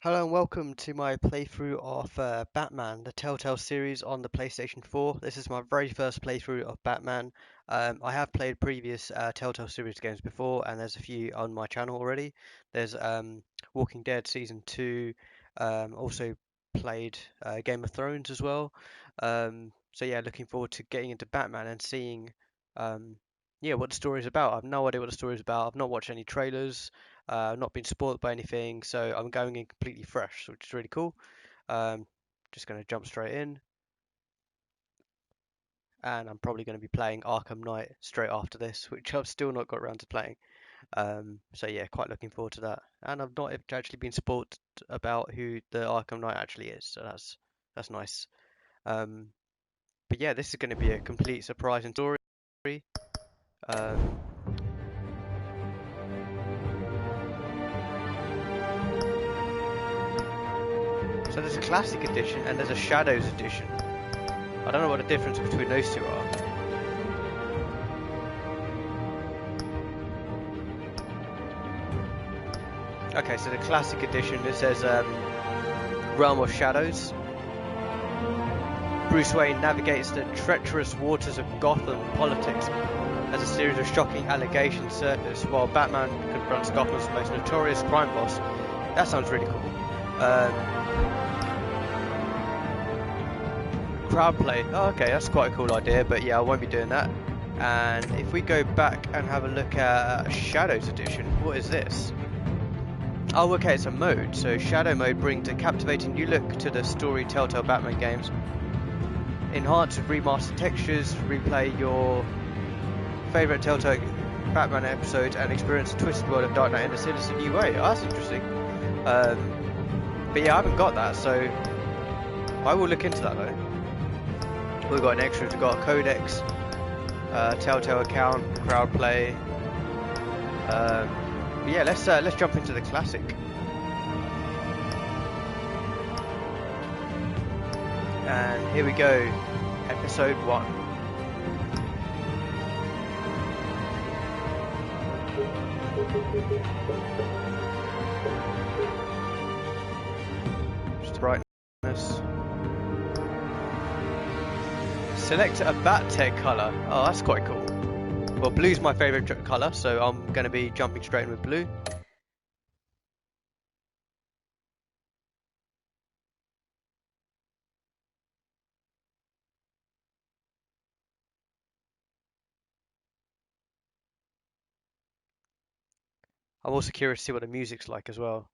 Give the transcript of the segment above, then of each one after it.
Hello and welcome to my playthrough of Batman, the Telltale series on the PlayStation 4. This is my very first playthrough of Batman. I have played previous Telltale series games before, and there's a few on my channel already. There's Walking Dead Season 2, also played Game of Thrones as well. So yeah, looking forward to getting into Batman and seeing what the story is about. I have no idea what the story is about. I've not watched any trailers. Not been spoiled by anything, so I'm going in completely fresh, which is really cool. Just going to jump straight in, and I'm probably going to be playing Arkham Knight straight after this, which I've still not got around to playing. So yeah, quite looking forward to that. And I've not actually been spoiled about who the Arkham Knight actually is, so that's nice. Um, but yeah, this is going to be a complete surprising story. Um, so there's a classic edition and there's a Shadows edition. I don't know what the difference between those two are. Okay, so the classic edition, it says Realm of Shadows. Bruce Wayne navigates the treacherous waters of Gotham politics as a series of shocking allegations surface while Batman confronts Gotham's most notorious crime boss. That sounds really cool. Crowd play. Oh, okay, that's quite a cool idea, but yeah, I won't be doing that. And if we go back and have a look at Shadows Edition, what is this? Oh, okay, it's a mode. So Shadow Mode brings a captivating new look to the story Telltale Batman games. Enhance with remastered textures, replay your favourite Telltale Batman episodes and experience the twisted world of Dark Knight in a sinister new way. Oh, that's interesting. But yeah, I haven't got that, so I will look into that though. We've got an extra, we've got a codex, Telltale account, crowd play. But yeah, let's jump into the classic. And here we go, episode 1. Just the brightness. Select a bat tech colour. Oh, that's quite cool. Well, blue's my favourite colour, so I'm going to be jumping straight in with blue. I'm also curious to see what the music's like as well.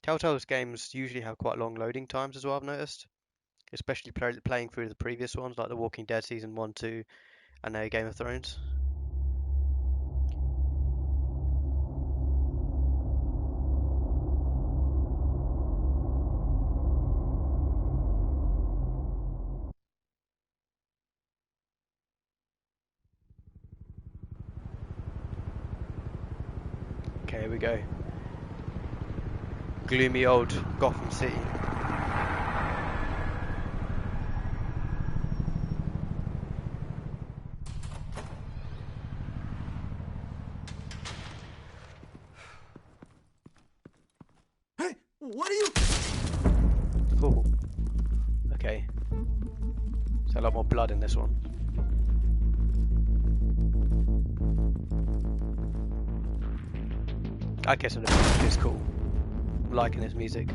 Telltale's games usually have quite long loading times as well, I've noticed. Especially playing through the previous ones, like The Walking Dead Season 1, 2, and now Game of Thrones. Okay, here we go. Gloomy old Gotham City. Hey, what are you? Cool. Okay. There's a lot more blood in this one. I guess the music is cool. I'm liking this music.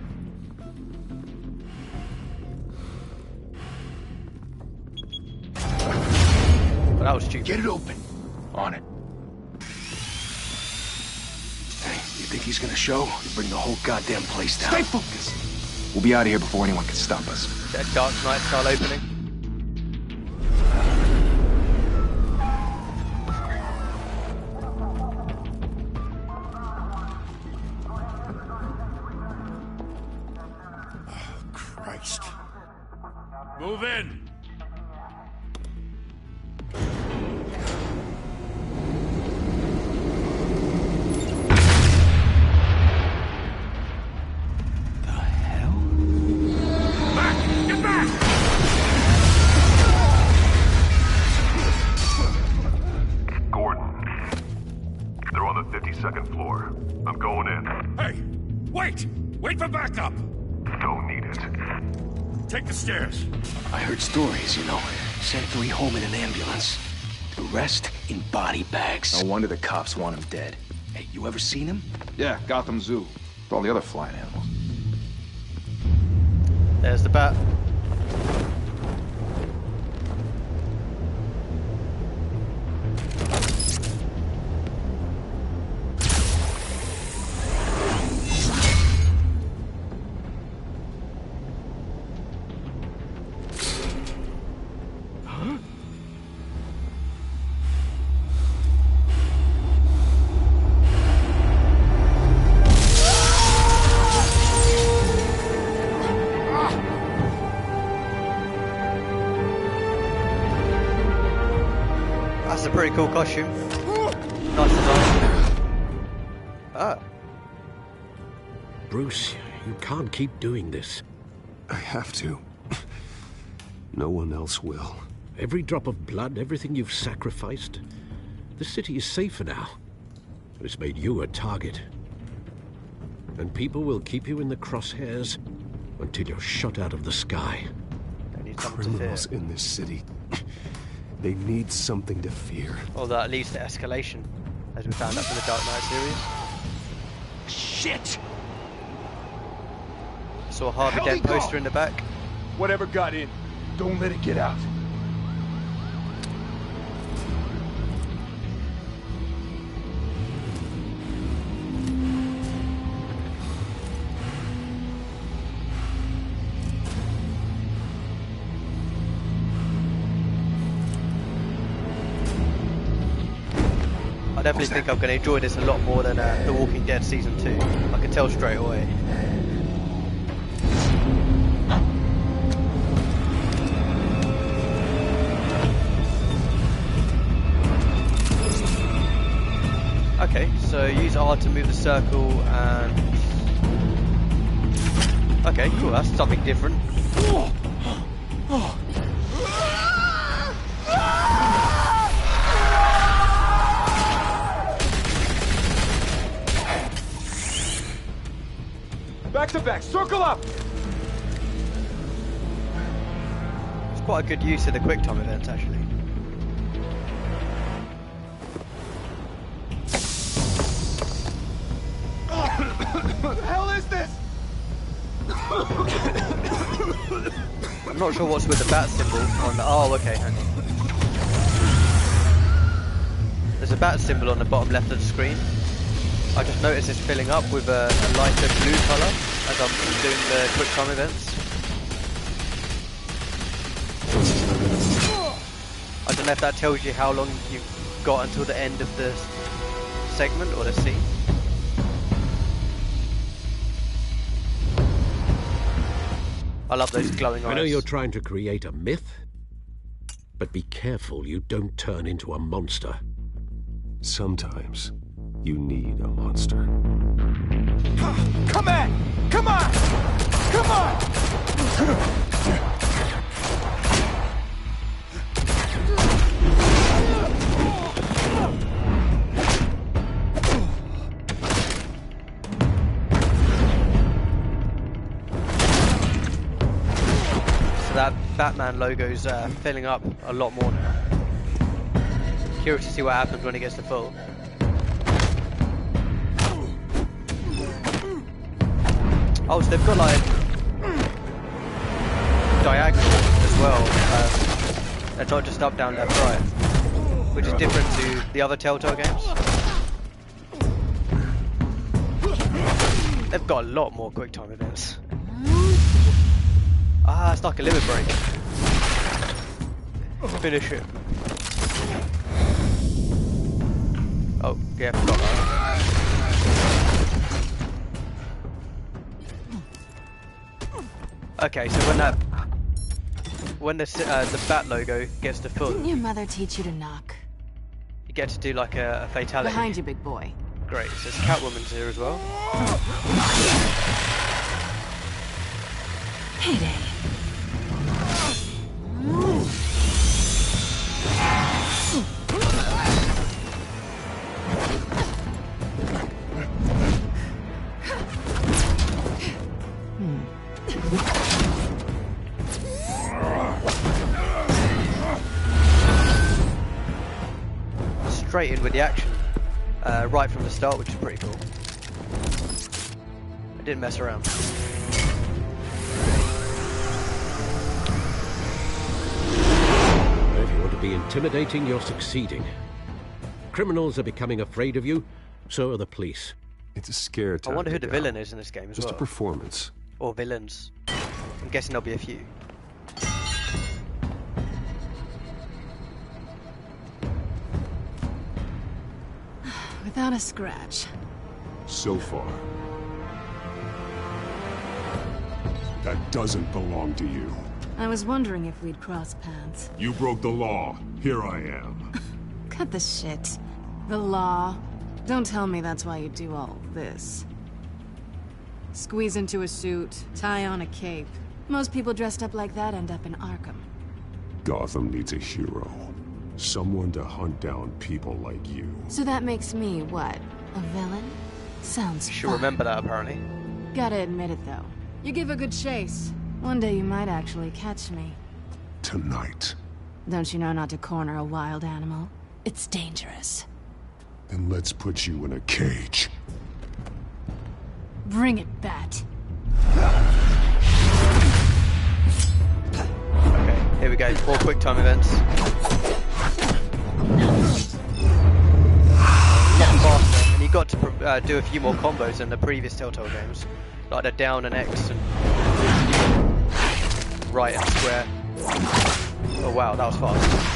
Well, that was stupid. Get it open. On it. Hey, you think he's gonna show? You bring the whole goddamn place down. Stay focused. We'll be out of here before anyone can stop us. Is that Dark Knight style opening? Christ. Move in! The hell? Back! Get back! Take the stairs. I heard stories, you know. Sent 3 home in an ambulance. The rest in body bags. No wonder the cops want him dead. Hey, you ever seen him? Yeah, Gotham Zoo. With all the other flying animals. There's the bat. That's a pretty cool costume. Nice design. Ah. Bruce, you can't keep doing this. I have to. No one else will. Every drop of blood, everything you've sacrificed. The city is safer now. It's made you a target. And people will keep you in the crosshairs until you're shot out of the sky. Don't need something to fear. Criminals in this city. They need something to fear. Although that leads to escalation, as we found out from the Dark Knight series. Shit! Saw a Harvey Dent poster in the back. Whatever got in, don't let it get out. I definitely think I'm going to enjoy this a lot more than The Walking Dead Season 2. I can tell straight away. Okay, so use R to move the circle and... Okay, cool, that's something different. Back to back, circle up! It's quite a good use of the quick time events, actually. What the hell is this? I'm not sure what's with the bat symbol on the... Oh, okay, hang on. There's a bat symbol on the bottom left of the screen. I just noticed it's filling up with a lighter blue colour as I'm doing the quick time events. I don't know if that tells you how long you've got until the end of the segment or the scene. I love those glowing eyes. I know you're trying to create a myth, but be careful you don't turn into a monster. Sometimes you need a monster. Come on! Come on! Come on! So that Batman logo's filling up a lot more now. Curious to see what happens when it gets to full. Oh, so they've got like diagonal as well. It's not just up, down, left, right, which is different to the other Telltale games. They've got a lot more quick time events. Ah, it's like a limit break. Finish it. Oh, yeah, forgot that. Okay, so when the bat logo gets to full, Didn't your mother teach you to knock? you get to do like a fatality. Behind you, big boy. Great, so Catwoman's here as well. Heyday. straight in with the action right from the start, which is pretty cool. I didn't mess around. If you want to be intimidating, you're succeeding. Criminals are becoming afraid of you, so are the police. It's a scare I wonder who the tactic, villain Al. is in this game as Just well. a performance. Or villains. I'm guessing there'll be a few. Without a scratch. So far. That doesn't belong to you. I was wondering if we'd cross paths. You broke the law. Here I am. Cut the shit. The law. Don't tell me that's why you do all this. Squeeze into a suit, tie on a cape. Most people dressed up like that end up in Arkham. Gotham needs a hero. Someone to hunt down people like you. So that makes me, what? A villain? Sounds You should fun. remember that, apparently. Gotta admit it, though. You give a good chase. One day you might actually catch me. Tonight. Don't you know not to corner a wild animal? It's dangerous. Then let's put you in a cage. Bring it, Bat. Okay, here we go. 4 quick time events. A lot faster, and you got to do a few more combos than the previous Telltale games, like the down and X and right and square. Oh wow, that was fast.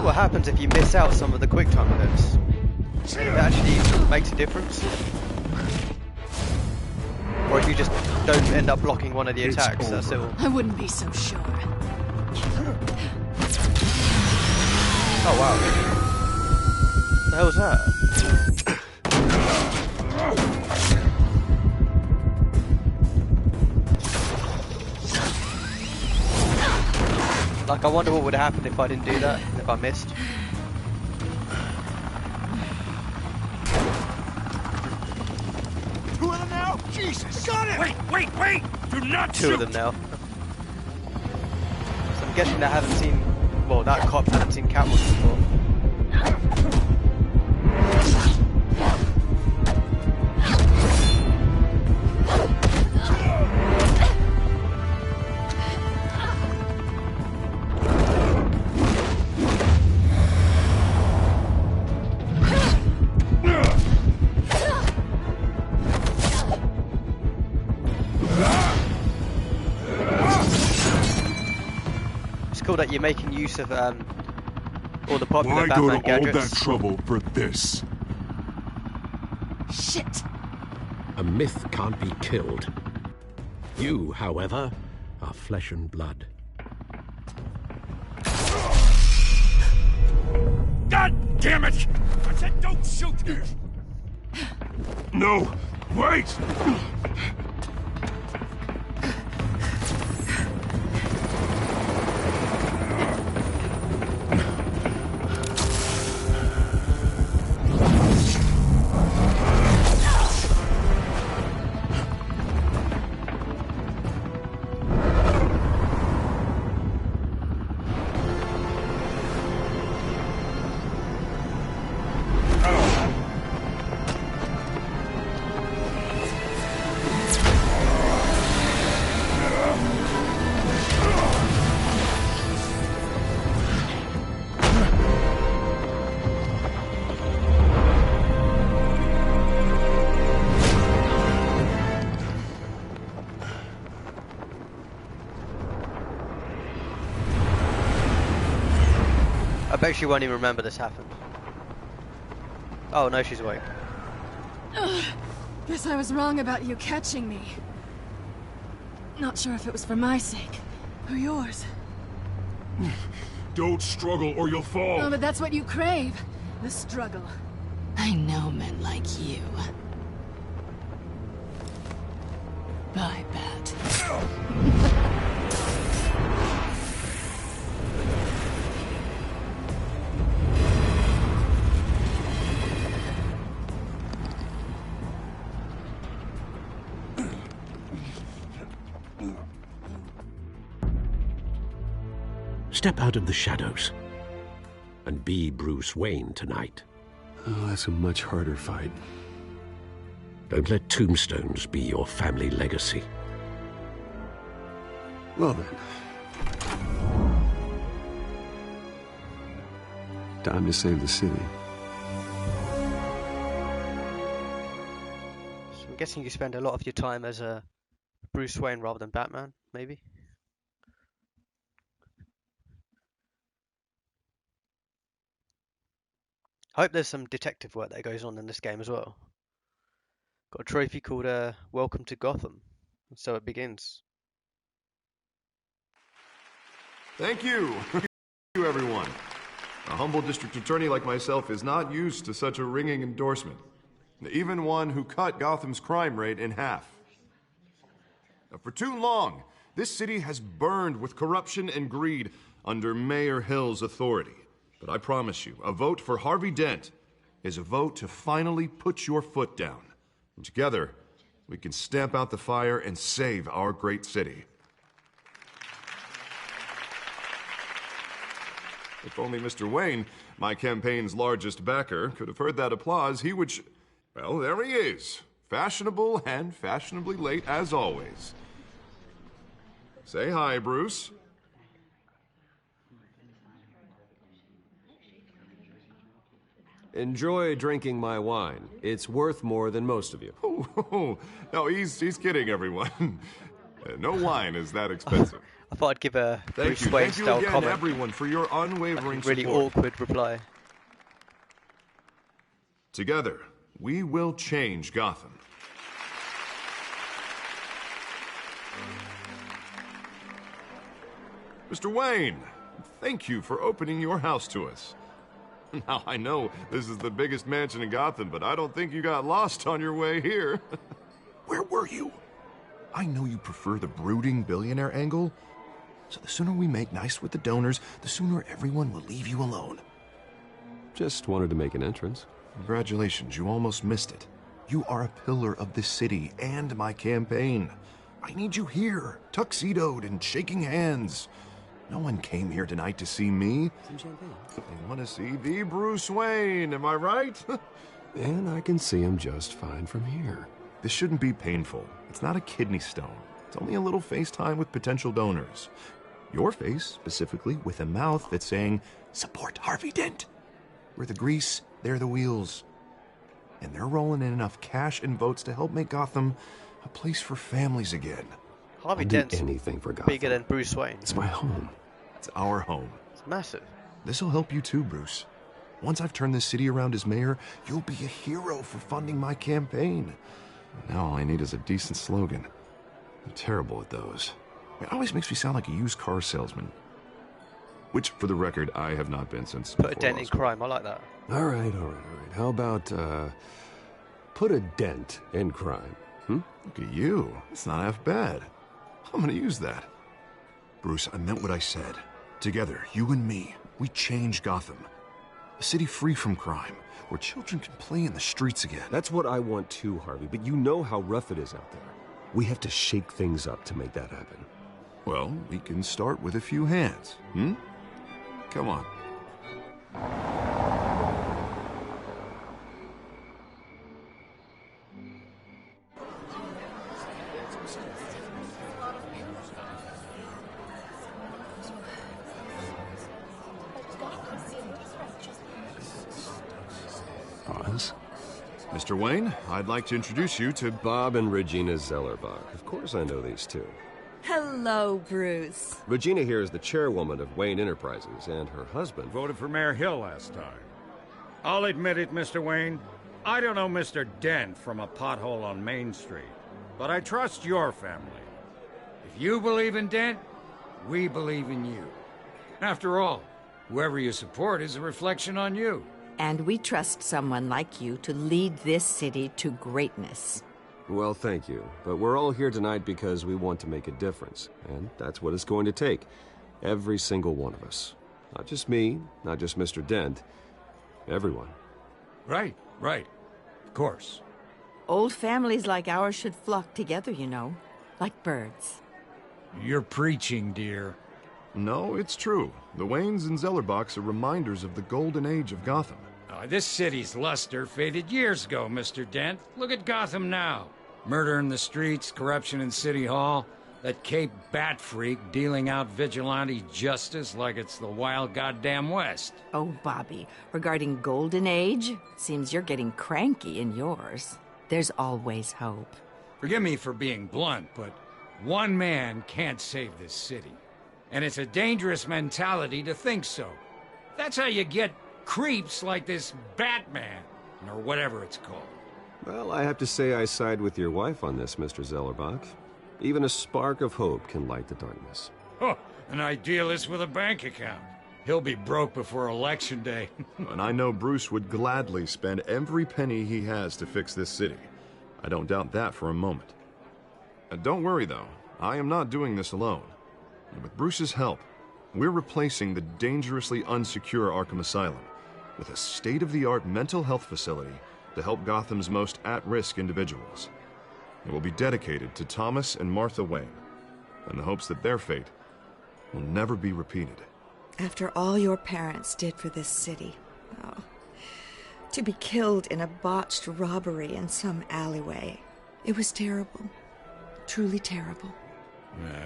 What happens if you miss out some of the quick time events? It actually makes a difference. Or if you just don't end up blocking one of the attacks, that's it all. I wouldn't be so sure. Oh wow. What the hell was that? Like, I wonder what would happen if I didn't do that, if I missed. Two of them now? Jesus! Got it! Wait! Do not Two of them now. So I'm guessing they haven't seen, well, that cop hasn't seen Catwoman before. That you're making use of all the popular Why go Batman to all that gadgets. trouble for this? Shit! A myth can't be killed. You, however, are flesh and blood. God damn it! I said don't shoot! No! Wait! I bet she won't even remember this happened. Oh no, she's awake. Guess I was wrong about you catching me. Not sure if it was for my sake, or yours. Don't struggle or you'll fall. Oh, but that's what you crave. The struggle. I know men like you. Bye, Bat. Step out of the shadows and be Bruce Wayne tonight. Oh, that's a much harder fight. Don't let tombstones be your family legacy. Well then. Time to save the city. So I'm guessing you spend a lot of your time as a Bruce Wayne rather than Batman, maybe? I hope there's some detective work that goes on in this game as well. Got a trophy called Welcome to Gotham. So it begins. Thank you. Thank you, everyone. A humble district attorney like myself is not used to such a ringing endorsement. Even one who cut Gotham's crime rate in half. For too long, this city has burned with corruption and greed under Mayor Hill's authority. But I promise you, a vote for Harvey Dent is a vote to finally put your foot down. And together, we can stamp out the fire and save our great city. If only Mr. Wayne, my campaign's largest backer, could have heard that applause, he would well, there he is. Fashionable and fashionably late as always. Say hi, Bruce. Enjoy drinking my wine. It's worth more than most of you. Oh, no, he's kidding, everyone. No wine is that expensive. I thought I'd give a Bruce Thank Wayne you style again, comment. everyone, for your unwavering Really support. awkward reply. Together, we will change Gotham. Mr. Wayne, thank you for opening your house to us. Now, I know this is the biggest mansion in Gotham, but I don't think you got lost on your way here. Where were you? I know you prefer the brooding billionaire angle, so the sooner we make nice with the donors, the sooner everyone will leave you alone. Just wanted to make an entrance. Congratulations, you almost missed it. You are a pillar of this city and my campaign. I need you here, tuxedoed and shaking hands. No one came here tonight to see me. Some champagne. They want to see the Bruce Wayne, am I right? And I can see him just fine from here. This shouldn't be painful. It's not a kidney stone. It's only a little FaceTime with potential donors. Your face, specifically, with a mouth that's saying, support Harvey Dent. We're the grease, they're the wheels. And they're rolling in enough cash and votes to help make Gotham a place for families again. Harvey I'll do Dent's anything for Gotham. bigger than Bruce Wayne. It's my home. It's our home. It's massive. This'll help you too, Bruce. Once I've turned this city around as mayor, you'll be a hero for funding my campaign. Now all I need is a decent slogan. I'm terrible at those. It always makes me sound like a used car salesman. Which, for the record, I have not been since Put a before dent law in school. crime. I like that. All right. How about, put a dent in crime? Look at you. It's not half bad. I'm gonna use that. Bruce, I meant what I said. Together, you and me, we change Gotham. A city free from crime, where children can play in the streets again. That's what I want too, Harvey, but you know how rough it is out there. We have to shake things up to make that happen. Well, we can start with a few hands, Come on. Pause. Mr. Wayne, I'd like to introduce you to Bob and Regina Zellerbach. Of course I know these two. Hello, Bruce. Regina here is the chairwoman of Wayne Enterprises, and her husband... Voted for Mayor Hill last time. I'll admit it, Mr. Wayne. I don't know Mr. Dent from a pothole on Main Street, but I trust your family. If you believe in Dent, we believe in you. After all, whoever you support is a reflection on you. And we trust someone like you to lead this city to greatness. Well, thank you. But we're all here tonight because we want to make a difference. And that's what it's going to take. Every single one of us. Not just me, not just Mr. Dent. Everyone. Right. Of course. Old families like ours should flock together, you know. Like birds. You're preaching, dear. No, it's true. The Waynes and Zellerbachs are reminders of the golden age of Gotham. This city's luster faded years ago, Mr. Dent. Look at Gotham now. Murder in the streets, corruption in City Hall, that Cape Bat freak dealing out vigilante justice like it's the wild goddamn West. Oh, Bobby, regarding Golden Age, seems you're getting cranky in yours. There's always hope. Forgive me for being blunt, but one man can't save this city. And it's a dangerous mentality to think so. That's how you get creeps like this Batman, or whatever it's called. Well, I have to say I side with your wife on this, Mr. Zellerbach. Even a spark of hope can light the darkness. Oh, an idealist with a bank account. He'll be broke before Election Day. And I know Bruce would gladly spend every penny he has to fix this city. I don't doubt that for a moment. Don't worry, though. I am not doing this alone. And with Bruce's help, we're replacing the dangerously unsecure Arkham Asylum with a state-of-the-art mental health facility to help Gotham's most at-risk individuals. It will be dedicated to Thomas and Martha Wayne, in the hopes that their fate will never be repeated. After all your parents did for this city, to be killed in a botched robbery in some alleyway, it was terrible. Truly terrible.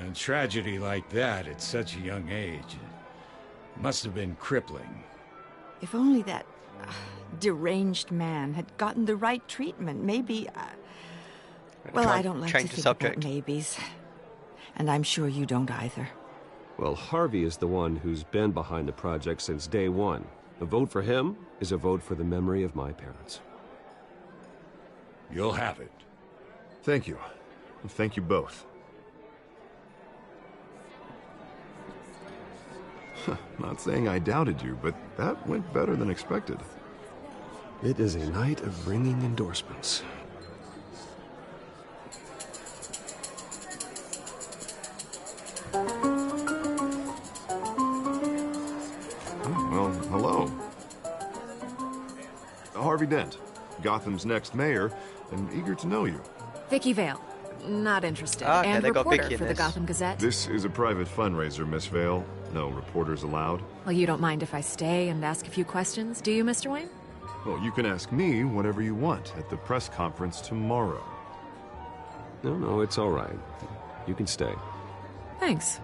A tragedy like that at such a young age must have been crippling. If only that deranged man had gotten the right treatment, maybe... well, I don't like to think about maybes. And I'm sure you don't either. Well, Harvey is the one who's been behind the project since day one. A vote for him is a vote for the memory of my parents. You'll have it. Thank you. And thank you both. Not saying I doubted you, but that went better than expected. It is a night of ringing endorsements. Well, hello. Harvey Dent, Gotham's next mayor, and eager to know you. Vicky Vale. Not interested. Okay, and they got reporter Vicky in for the this. Gotham Gazette. This is a private fundraiser, Miss Vale. No reporters allowed. Well, you don't mind if I stay and ask a few questions, do you, Mr. Wayne? Well, you can ask me whatever you want at the press conference tomorrow. No, it's all right. You can stay. Thanks.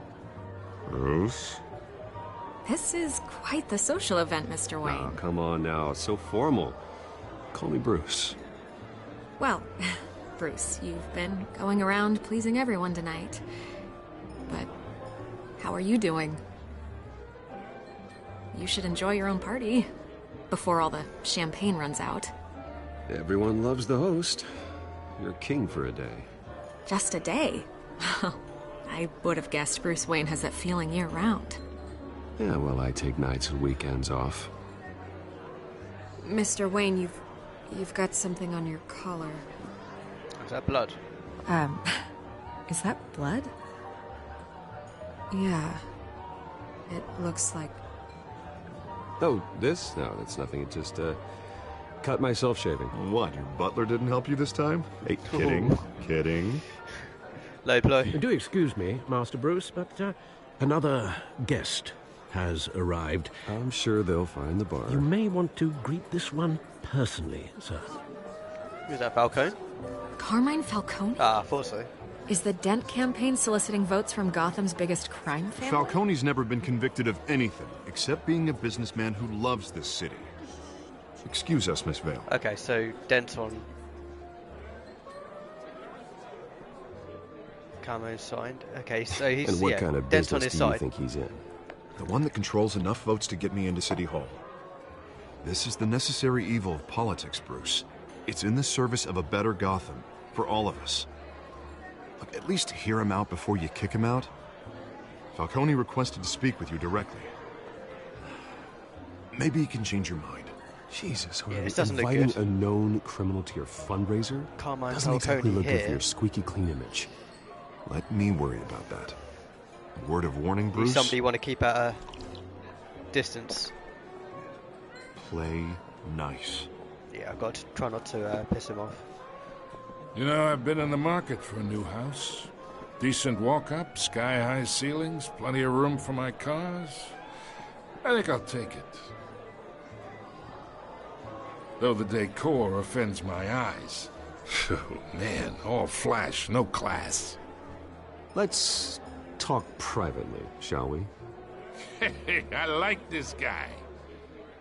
Bruce? This is quite the social event, Mr. Wayne. Oh, come on now. It's so formal. Call me Bruce. Well, Bruce, you've been going around pleasing everyone tonight. But how are you doing? You should enjoy your own party before all the champagne runs out. Everyone loves the host. You're king for a day. Just a day? I would have guessed Bruce Wayne has that feeling year-round. Yeah, well, I take nights and weekends off. Mr. Wayne, you've got something on your collar. Is that blood? Is that blood? Yeah. It looks like... Oh, this? No, that's nothing. It just, cut myself shaving. What, your butler didn't help you this time? Hey, kidding. Kidding. Low blow. Do excuse me, Master Bruce, but another guest has arrived. I'm sure they'll find the bar. You may want to greet this one personally, sir. Who's that, Falcone? Carmine Falcone? Ah, I thought so. Is the Dent campaign soliciting votes from Gotham's biggest crime family? Falcone's never been convicted of anything except being a businessman who loves this city. Excuse us, Miss Vale. Okay, so Dent on... Camo signed. Okay, so he's... And what kind of Dent on business his do you side. think he's in? The one that controls enough votes to get me into City Hall. This is the necessary evil of politics, Bruce. It's in the service of a better Gotham, for all of us. Look, at least hear him out before you kick him out. Falcone requested to speak with you directly. Maybe he can change your mind. Jesus, yeah, this doesn't inviting look good. a known criminal to your fundraiser Carmine doesn't Falcone exactly look good for here. your squeaky clean image. Let me worry about that. A word of warning, Bruce? Somebody you want to keep at a distance. Play nice. Yeah, I've got to try not to piss him off. You know, I've been in the market for a new house. Decent walk-up, sky-high ceilings, plenty of room for my cars. I think I'll take it. Though the decor offends my eyes. Oh, man, all flash, no class. Let's talk privately, shall we? Hey, I like this guy.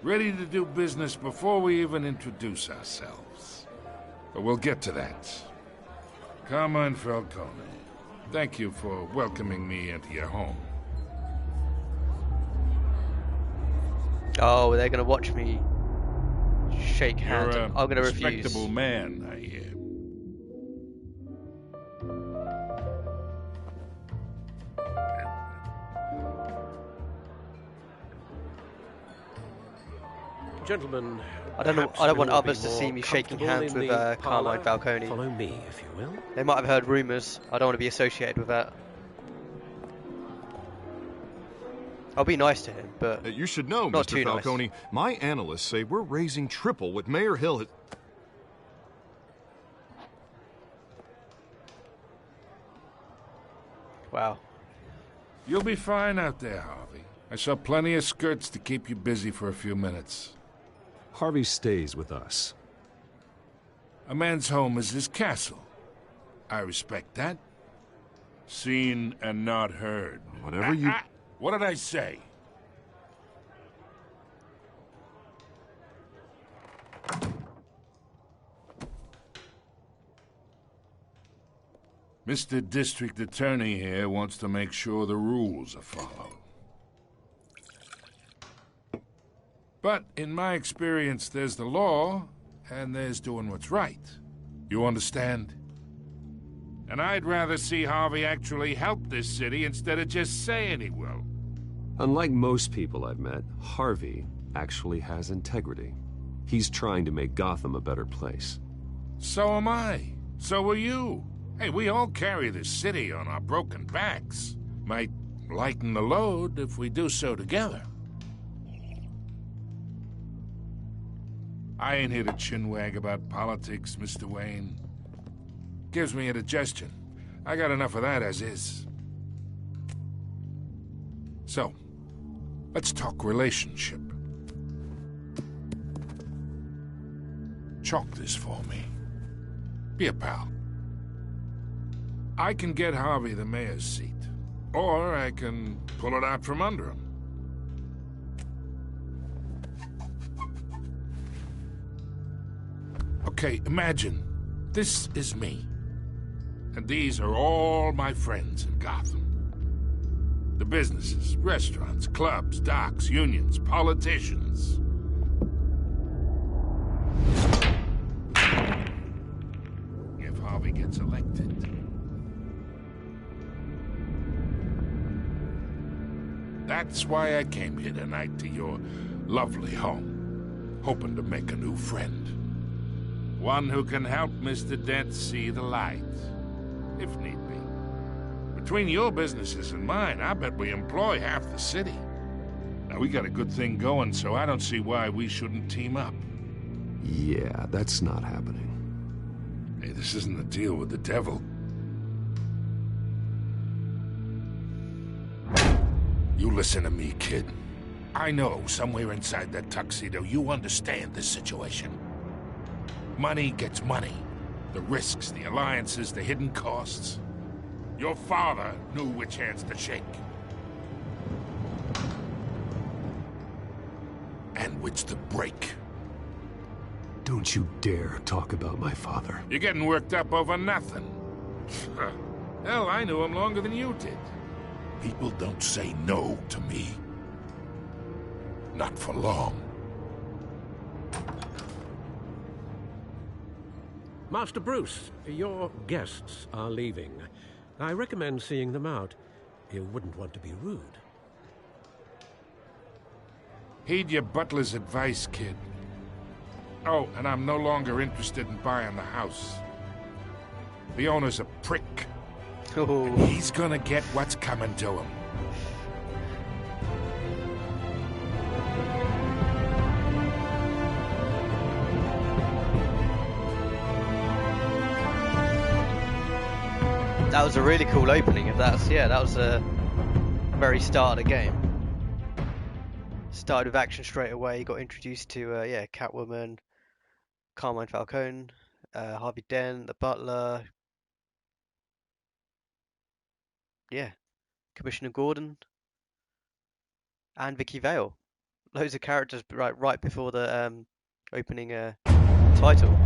Ready to do business before we even introduce ourselves. But we'll get to that. Carmine Falcone, thank you for welcoming me into your home. Oh, they're going to watch me shake hands. You're I'm going to refuse. Respectable man, I hear. Gentlemen, I don't know. I don't want others to see me shaking hands with Carmine Falcone. Follow me, if you will. They might have heard rumors. I don't want to be associated with that. I'll be nice to him, but you should know, not Mr. too Falcone. nice. My analysts say we're raising triple what Mayor Hill had. Wow. You'll be fine out there, Harvey. I saw plenty of skirts to keep you busy for a few minutes. Harvey stays with us. A man's home is his castle. I respect that. Seen and not heard. Whatever you... What did I say? Mr. District Attorney here wants to make sure the rules are followed. But in my experience, there's the law, and there's doing what's right. You understand? And I'd rather see Harvey actually help this city instead of just saying he will. Unlike most people I've met, Harvey actually has integrity. He's trying to make Gotham a better place. So am I. So are you. Hey, we all carry this city on our broken backs. Might lighten the load if we do so together. I ain't here to chinwag about politics, Mr. Wayne. Gives me indigestion. I got enough of that as is. So, let's talk relationship. Chalk this for me. Be a pal. I can get Harvey the mayor's seat, or I can pull it out from under him. Okay, imagine this is me, and these are all my friends in Gotham. The businesses, restaurants, clubs, docks, unions, politicians. If Harvey gets elected, that's why I came here tonight to your lovely home, hoping to make a new friend. One who can help Mr. Dent see the light, if need be. Between your businesses and mine, I bet we employ half the city. Now, we got a good thing going, so I don't see why we shouldn't team up. Yeah, that's not happening. Hey, this isn't a deal with the devil. You listen to me, kid. I know somewhere inside that tuxedo you understand this situation. Money gets money. The risks, the alliances, the hidden costs. Your father knew which hands to shake. And which to break. Don't you dare talk about my father. You're getting worked up over nothing. Hell, I knew him longer than you did. People don't say no to me. Not for long. Master Bruce, your guests are leaving. I recommend seeing them out. You wouldn't want to be rude. Heed your butler's advice, kid. Oh, and I'm no longer interested in buying the house. The owner's a prick. Oh. And he's gonna get what's coming to him. That was a really cool opening. If that's that was the very start of the game. Started with action straight away. Got introduced to Catwoman, Carmine Falcone, Harvey Dent, the Butler, Commissioner Gordon, and Vicky Vale. Loads of characters right before the opening title.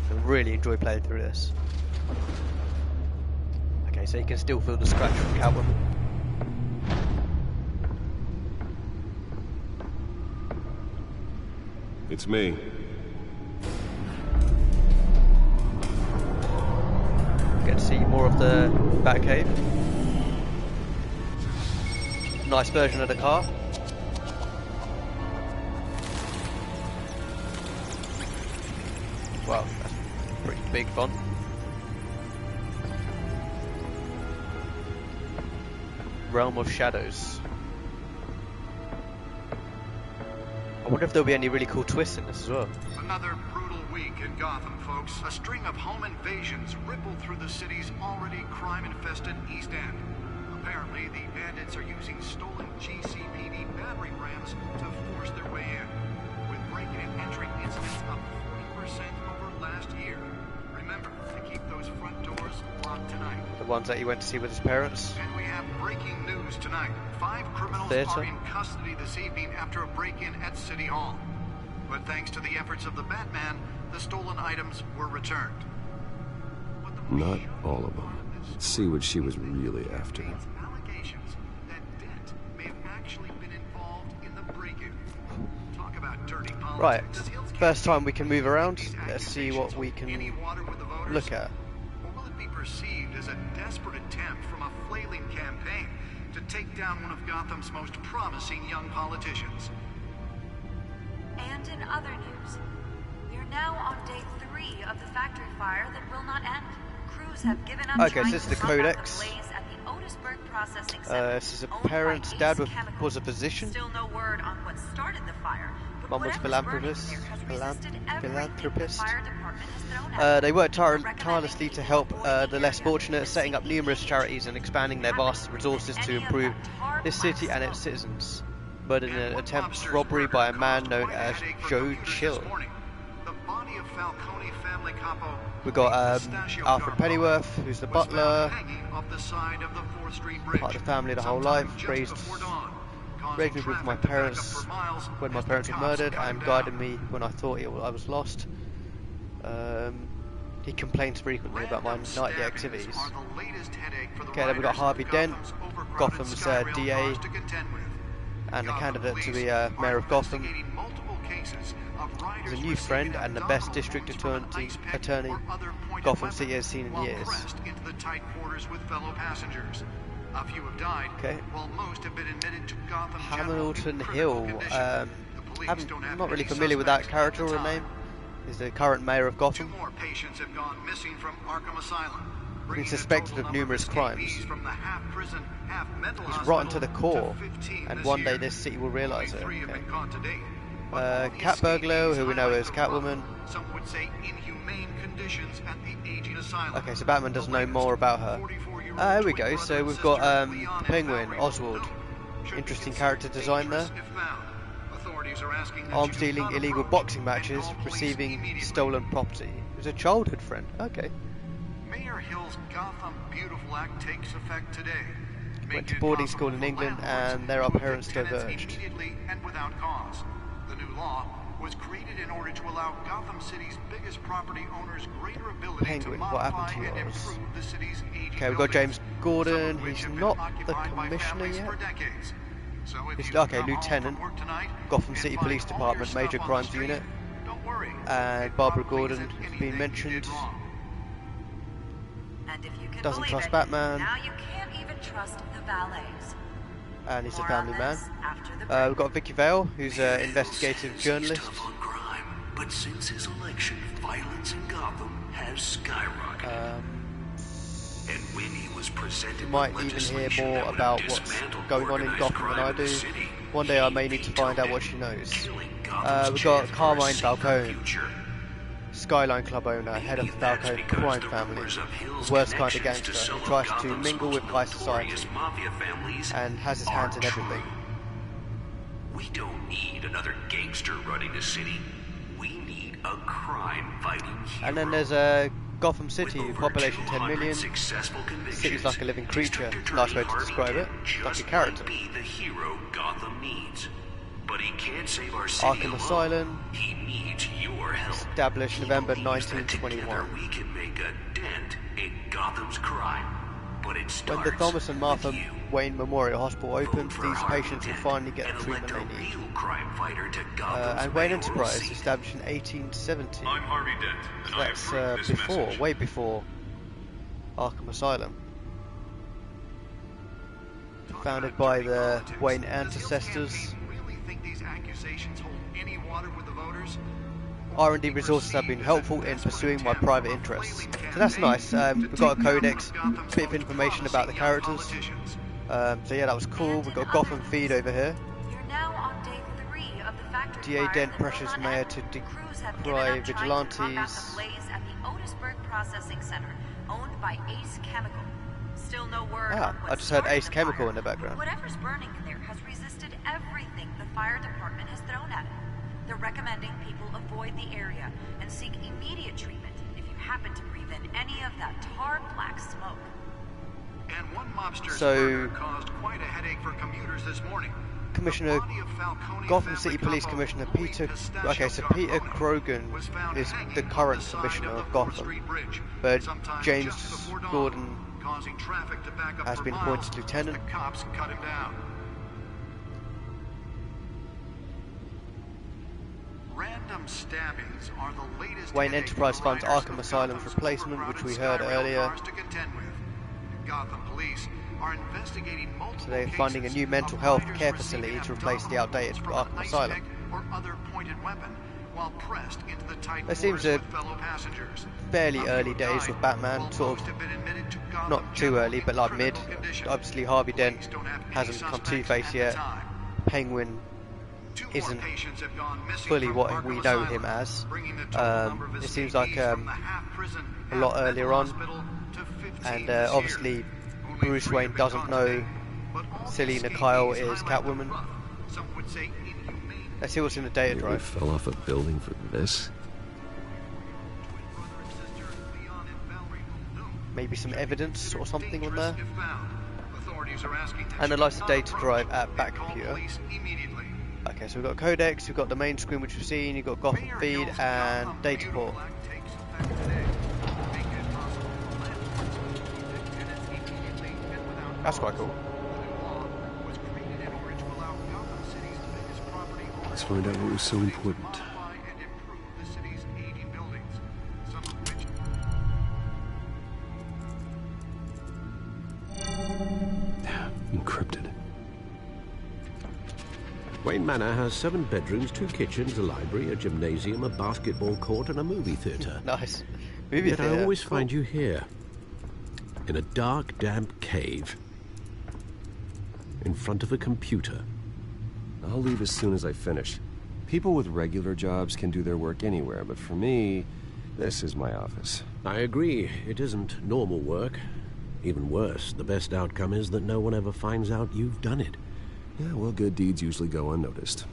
I really enjoy playing through this. Okay, so you can still feel the scratch from Catwoman. It's me. Get to see more of the Batcave. Nice version of the car. Wow, that's pretty big font. Realm of Shadows. I wonder if there'll be any really cool twists in this as well. Another brutal week in Gotham, folks. A string of home invasions rippled through the city's already crime-infested East End. Apparently, the bandits are using stolen GCPD battering rams to force their way in, with breaking and entering incidents up 40% over last year. Remember to keep those front doors locked tonight. The ones that he went to see with his parents. And we have breaking news tonight. 5 criminals are in custody this evening after a break-in at City Hall. But thanks to the efforts of the Batman, the stolen items were returned. Not all of them. Let's see what she was really after. Allegations that Dent may have actually been involved in the break-in. Talk about dirty politics. Right, first time we can move around. Let's see what we can look at. Or will it be perceived as a desperate attempt from a flailing campaign to take down one of Gotham's most promising young politicians? And in other news, we are now on day 3 of the factory fire that will not end. Crews have given up. Okay, so this is the Codex. At the Otisburg processing This is a parent's dad was a physician. Still no word on what started the fire. Mum was philanthropist. They worked tirelessly to help the less fortunate, setting up numerous charities and expanding their vast resources to improve this city and its citizens. But in an attempted robbery by a man known as Joe Chill. We got Alfred Pennyworth, who's the butler, part of the family the whole life, raised me with my parents when my parents were murdered and guided me when I thought I was lost. He complains frequently about my nightly activities. Okay, then we got Harvey Dent, Gotham's DA, and a candidate to be mayor of Gotham. He's a new friend and the best district attorney Gotham City has seen in years. A few have died, okay. While most have been admitted to Gotham Hamilton Hill. I'm not really familiar with that character or name. He's the current mayor of Gotham. 2 more patients have gone missing from Arkham Asylum. He's suspected of numerous crimes. He's rotten to the core, and one day this city will realise it. Okay. Cat Burglar, who we know as Catwoman. Some would say inhumane conditions at the aging asylum. Okay, so Batman does know more about her. Here we go. So we've got Penguin, Oswald. Interesting character design there. Arms dealing illegal boxing matches, receiving stolen property. He's a childhood friend. Okay. Mayor Hill's Gotham Beautiful Act takes effect today. Went to boarding school in England, and there our parents diverged. Immediately and without cause. The new law was created in order to allow Gotham City's biggest property owners greater ability Penguin, to what happened modify to and yours? improve the city's aging Okay, we've got James Gordon. buildings, He's not the commissioner yet. Okay, Lieutenant, Gotham City Police Department, Major Crimes Unit. And Barbara Gordon has been mentioned. And if you can Doesn't believe trust it, Batman. now you can't even trust the valets. And he's a More family on man. this after the break. We've got Vicky Vale, who's an investigative journalist. Tough on crime, but since his election, violence in Gotham has skyrocketed. And when he was presented You might even hear more about what's going on in Gotham than I do. One day I may need to find out what she knows. We've got Carmine Falcone, Skyline Club owner, head of the Falcone crime family, the worst kind of gangster who tries to mingle with high society and has his hands in everything. We don't need another gangster running the city. We need a crime-fighting hero. And then there's Gotham City, population 10 million. City's like a living creature. Nice way to describe it. Like a character. Be the hero Gotham needs. But he can't save our city Arkham alone. Asylum. He needs your help. Established November 1921. We can make a dent in Gotham's crime. But it starts when the Thomas and Martha Wayne Memorial Hospital opens, these patients will finally get the treatment they need. And Wayne Enterprise, established in 1870. I'm Harvey Dent, and That's before, way before Arkham Asylum. Founded by the Wayne ancestors. R&D resources have been helpful in pursuing my private interests. So that's nice. We've got a codex, a bit of information about the characters. So yeah, that was cool. We've got Gotham Feed over here. DA Dent pressures mayor to decry vigilantes. Still no word Ah, on what I just heard started Ace the Chemical fire. in the background. Whatever's burning in there has resisted everything the fire department has thrown at it. They're recommending people avoid the area and seek immediate treatment if you happen to breathe in any of that tar black smoke. And one mobster's So, murder caused quite a headache for commuters this morning. Commissioner, Gotham City Police Commissioner Peter. Okay, so Peter Krogan is the current commissioner of Gotham, but James Gordon has been appointed lieutenant. The cops cut him down. Random stabbings are the latest. Wayne Enterprise funds Arkham Asylum's replacement, which we heard earlier. Gotham Police are investigating multiple So they're funding a new mental health care facility to replace the outdated Arkham Asylum. or other pointed weapon while pressed into the tight It seems quarters with fellow passengers. fairly early days with Batman, sort of not too early, but like mid. Obviously Harvey Dent hasn't become Two-Face yet. Penguin isn't fully what we know him as. It seems like a lot earlier on, and obviously Bruce Wayne doesn't know Selina Kyle is Catwoman. Let's see what's in the data We drive. fell off a building for this? Maybe some evidence or something on there. Analyze the data drive at back computer. Okay, so we've got Codex, we've got the main screen which we've seen, you've got Gotham Feed and Data Port. That's quite cool. Let's find out what was so important. Encrypted. Wayne Manor has 7 bedrooms, 2 kitchens, a library, a gymnasium, a basketball court, and a movie theatre. Nice. Movie Yet theatre. I always Cool. find you here, in a dark, damp cave, in front of a computer. I'll leave as soon as I finish. People with regular jobs can do their work anywhere, but for me, this is my office. I agree, it isn't normal work. Even worse, the best outcome is that no one ever finds out you've done it. Yeah, well, good deeds usually go unnoticed.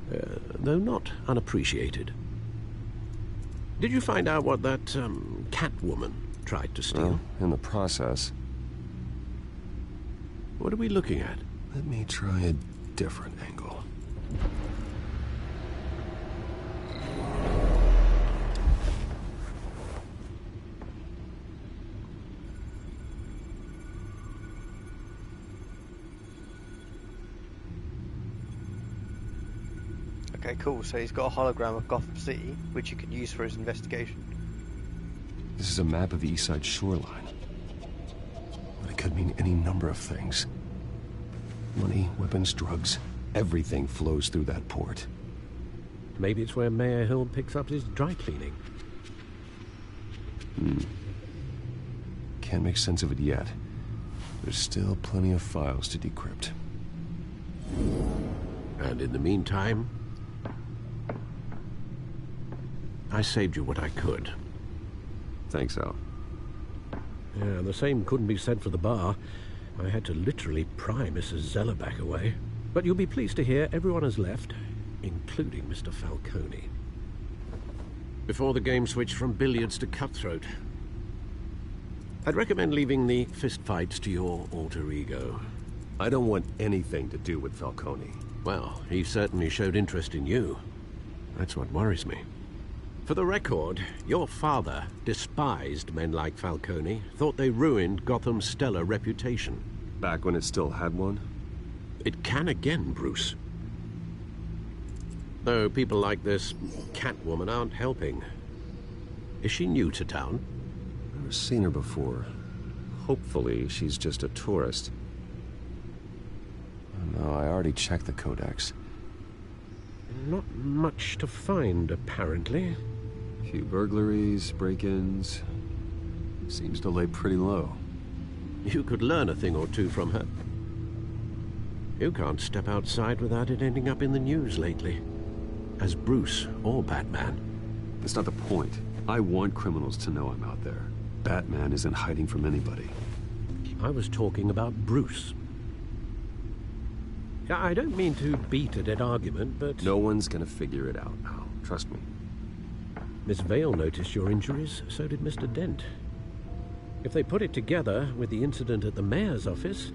Though not unappreciated. Did you find out what that, Catwoman tried to steal? Well, in the process. What are we looking at? Let me try a different angle. Okay, cool. So he's got a hologram of Gotham City, which he can use for his investigation. This is a map of the East Side shoreline. But it could mean any number of things. Money, weapons, drugs, everything flows through that port. Maybe it's where Mayor Hill picks up his dry cleaning. Can't make sense of it yet. There's still plenty of files to decrypt. And in the meantime, I saved you what I could. Thanks, Al. Yeah, the same couldn't be said for the bar. I had to literally pry Mrs. Zellerback away. But you'll be pleased to hear everyone has left, including Mr. Falcone. Before the game switched from billiards to cutthroat. I'd recommend leaving the fistfights to your alter ego. I don't want anything to do with Falcone. Well, he certainly showed interest in you. That's what worries me. For the record, your father despised men like Falcone, thought they ruined Gotham's stellar reputation. Back when it still had one? It can again, Bruce. Though people like this Catwoman aren't helping. Is she new to town? Never seen her before. Hopefully, she's just a tourist. No, I already checked the codex. Not much to find, apparently. Few burglaries, break-ins. Seems to lay pretty low. You could learn a thing or two from her. You can't step outside without it ending up in the news lately. As Bruce or Batman. That's not the point. I want criminals to know I'm out there. Batman isn't hiding from anybody. I was talking about Bruce. I don't mean to beat a dead argument, but... No one's gonna figure it out, Al. Trust me. Miss Vale noticed your injuries, so did Mr. Dent. If they put it together with the incident at the mayor's office,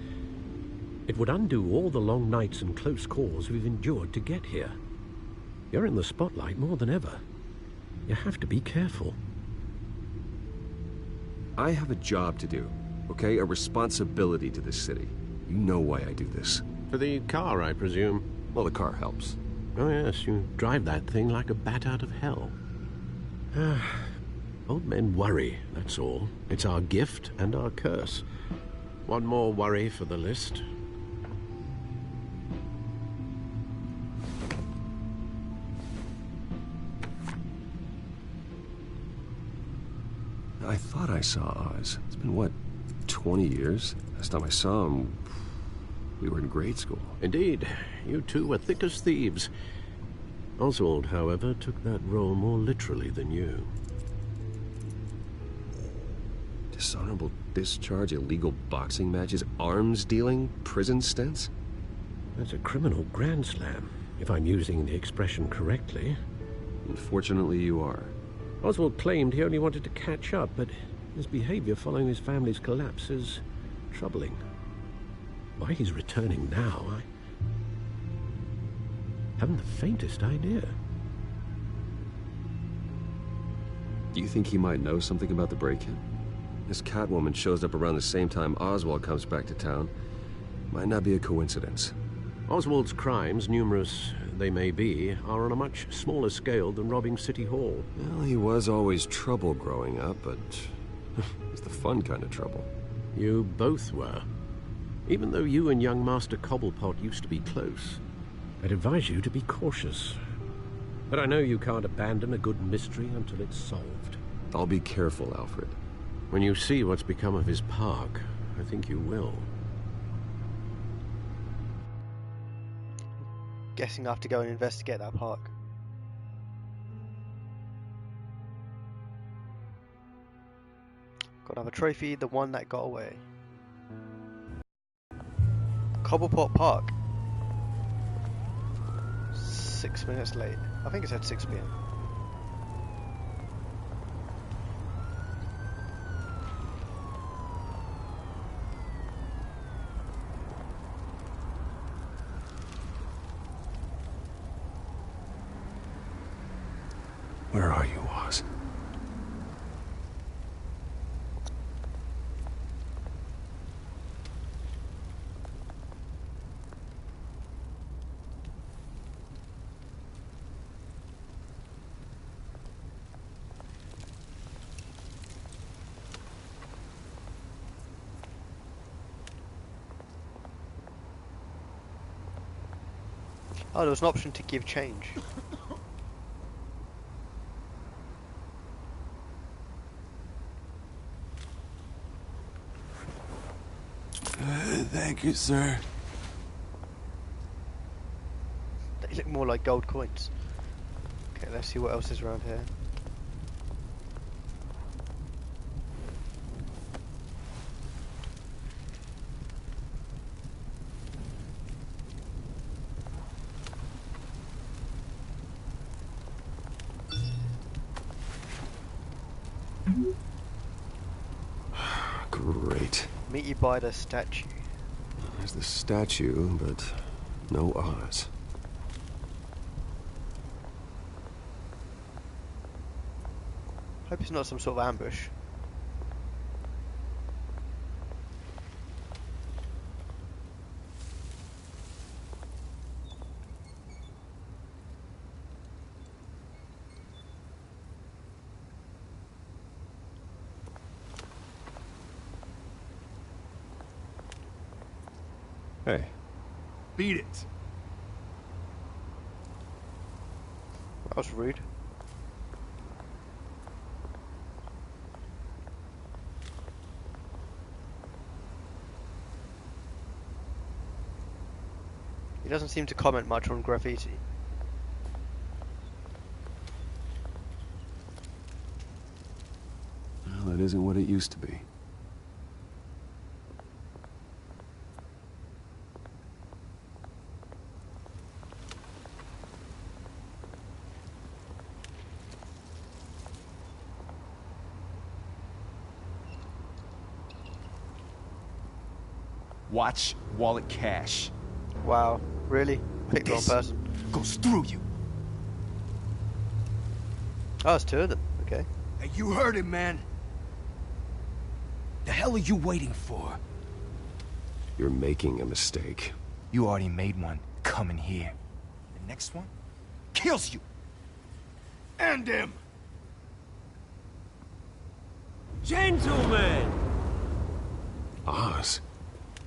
it would undo all the long nights and close calls we've endured to get here. You're in the spotlight more than ever. You have to be careful. I have a job to do, okay? A responsibility to this city. You know why I do this. For the car, I presume? Well, the car helps. Oh yes, you drive that thing like a bat out of hell. Old men worry, that's all. It's our gift and our curse. One more worry for the list. I thought I saw Oz. It's been, what, 20 years? Last time I saw him, we were in grade school. Indeed. You two were thick as thieves. Oswald, however, took that role more literally than you. Dishonorable discharge, illegal boxing matches, arms dealing, prison stints? That's a criminal grand slam, if I'm using the expression correctly. Unfortunately, you are. Oswald claimed he only wanted to catch up, but his behavior following his family's collapse is troubling. Why he's returning now, I haven't the faintest idea. Do you think he might know something about the break-in? This Catwoman shows up around the same time Oswald comes back to town. Might not be a coincidence. Oswald's crimes, numerous they may be, are on a much smaller scale than robbing City Hall. Well, he was always trouble growing up, but it's the fun kind of trouble. You both were. Even though you and young Master Cobblepot used to be close, I'd advise you to be cautious. But I know you can't abandon a good mystery until it's solved. I'll be careful, Alfred. When you see what's become of his park, I think you will. Guessing I have to go and investigate that park. Got another trophy, the one that got away. Cobblepot Park. 6 minutes late. I think it said 6 PM. Where are you, Oz? Oh, there was an option to give change. Thank you, sir. They look more like gold coins. Okay, let's see what else is around here. Great. Meet you by the statue. There's the statue, but no Oz. Hope it's not some sort of ambush. Hey. Beat it. That was rude. He doesn't seem to comment much on graffiti. Well, that isn't what it used to be. Watch, wallet, cash. Wow, really? Picked the wrong person. Goes through you. Oh, it's two of them. Okay. Hey, you heard him, man. The hell are you waiting for? You're making a mistake. You already made one coming here. The next one kills you. And him. Gentlemen! Oz.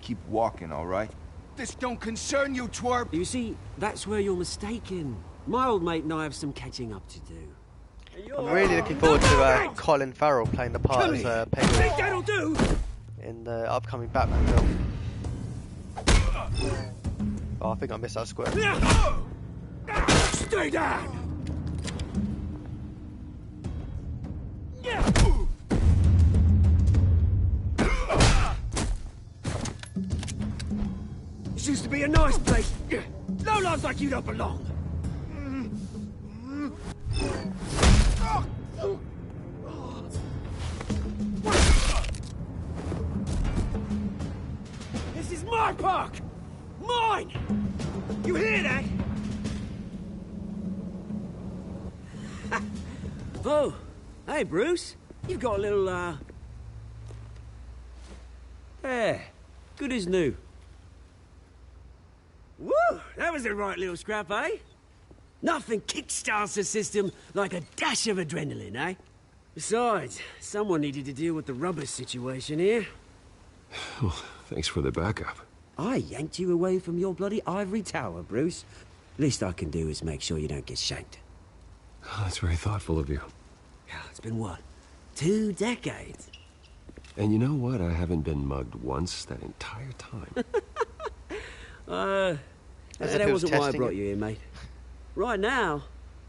Keep walking, all right? This don't concern you, twerp! You see, that's where you're mistaken. My old mate and I have some catching up to do. I'm really looking forward to Colin Farrell playing the part as Think that'll do? in the upcoming Batman film. Oh, I think I missed that square. Stay down! This used to be a nice place. No lives like you don't belong. This is my park! Mine! You hear that? Oh, hey Bruce. You've got a little, Yeah, good as new. Woo! That was a right little scrap, eh? Nothing kickstarts the system like a dash of adrenaline, eh? Besides, someone needed to deal with the rubber situation here. Well, thanks for the backup. I yanked you away from your bloody ivory tower, Bruce. Least I can do is make sure you don't get shanked. Oh, that's very thoughtful of you. It's been what? 2 decades? And you know what? I haven't been mugged once that entire time. That wasn't why I brought you here, mate. Right now,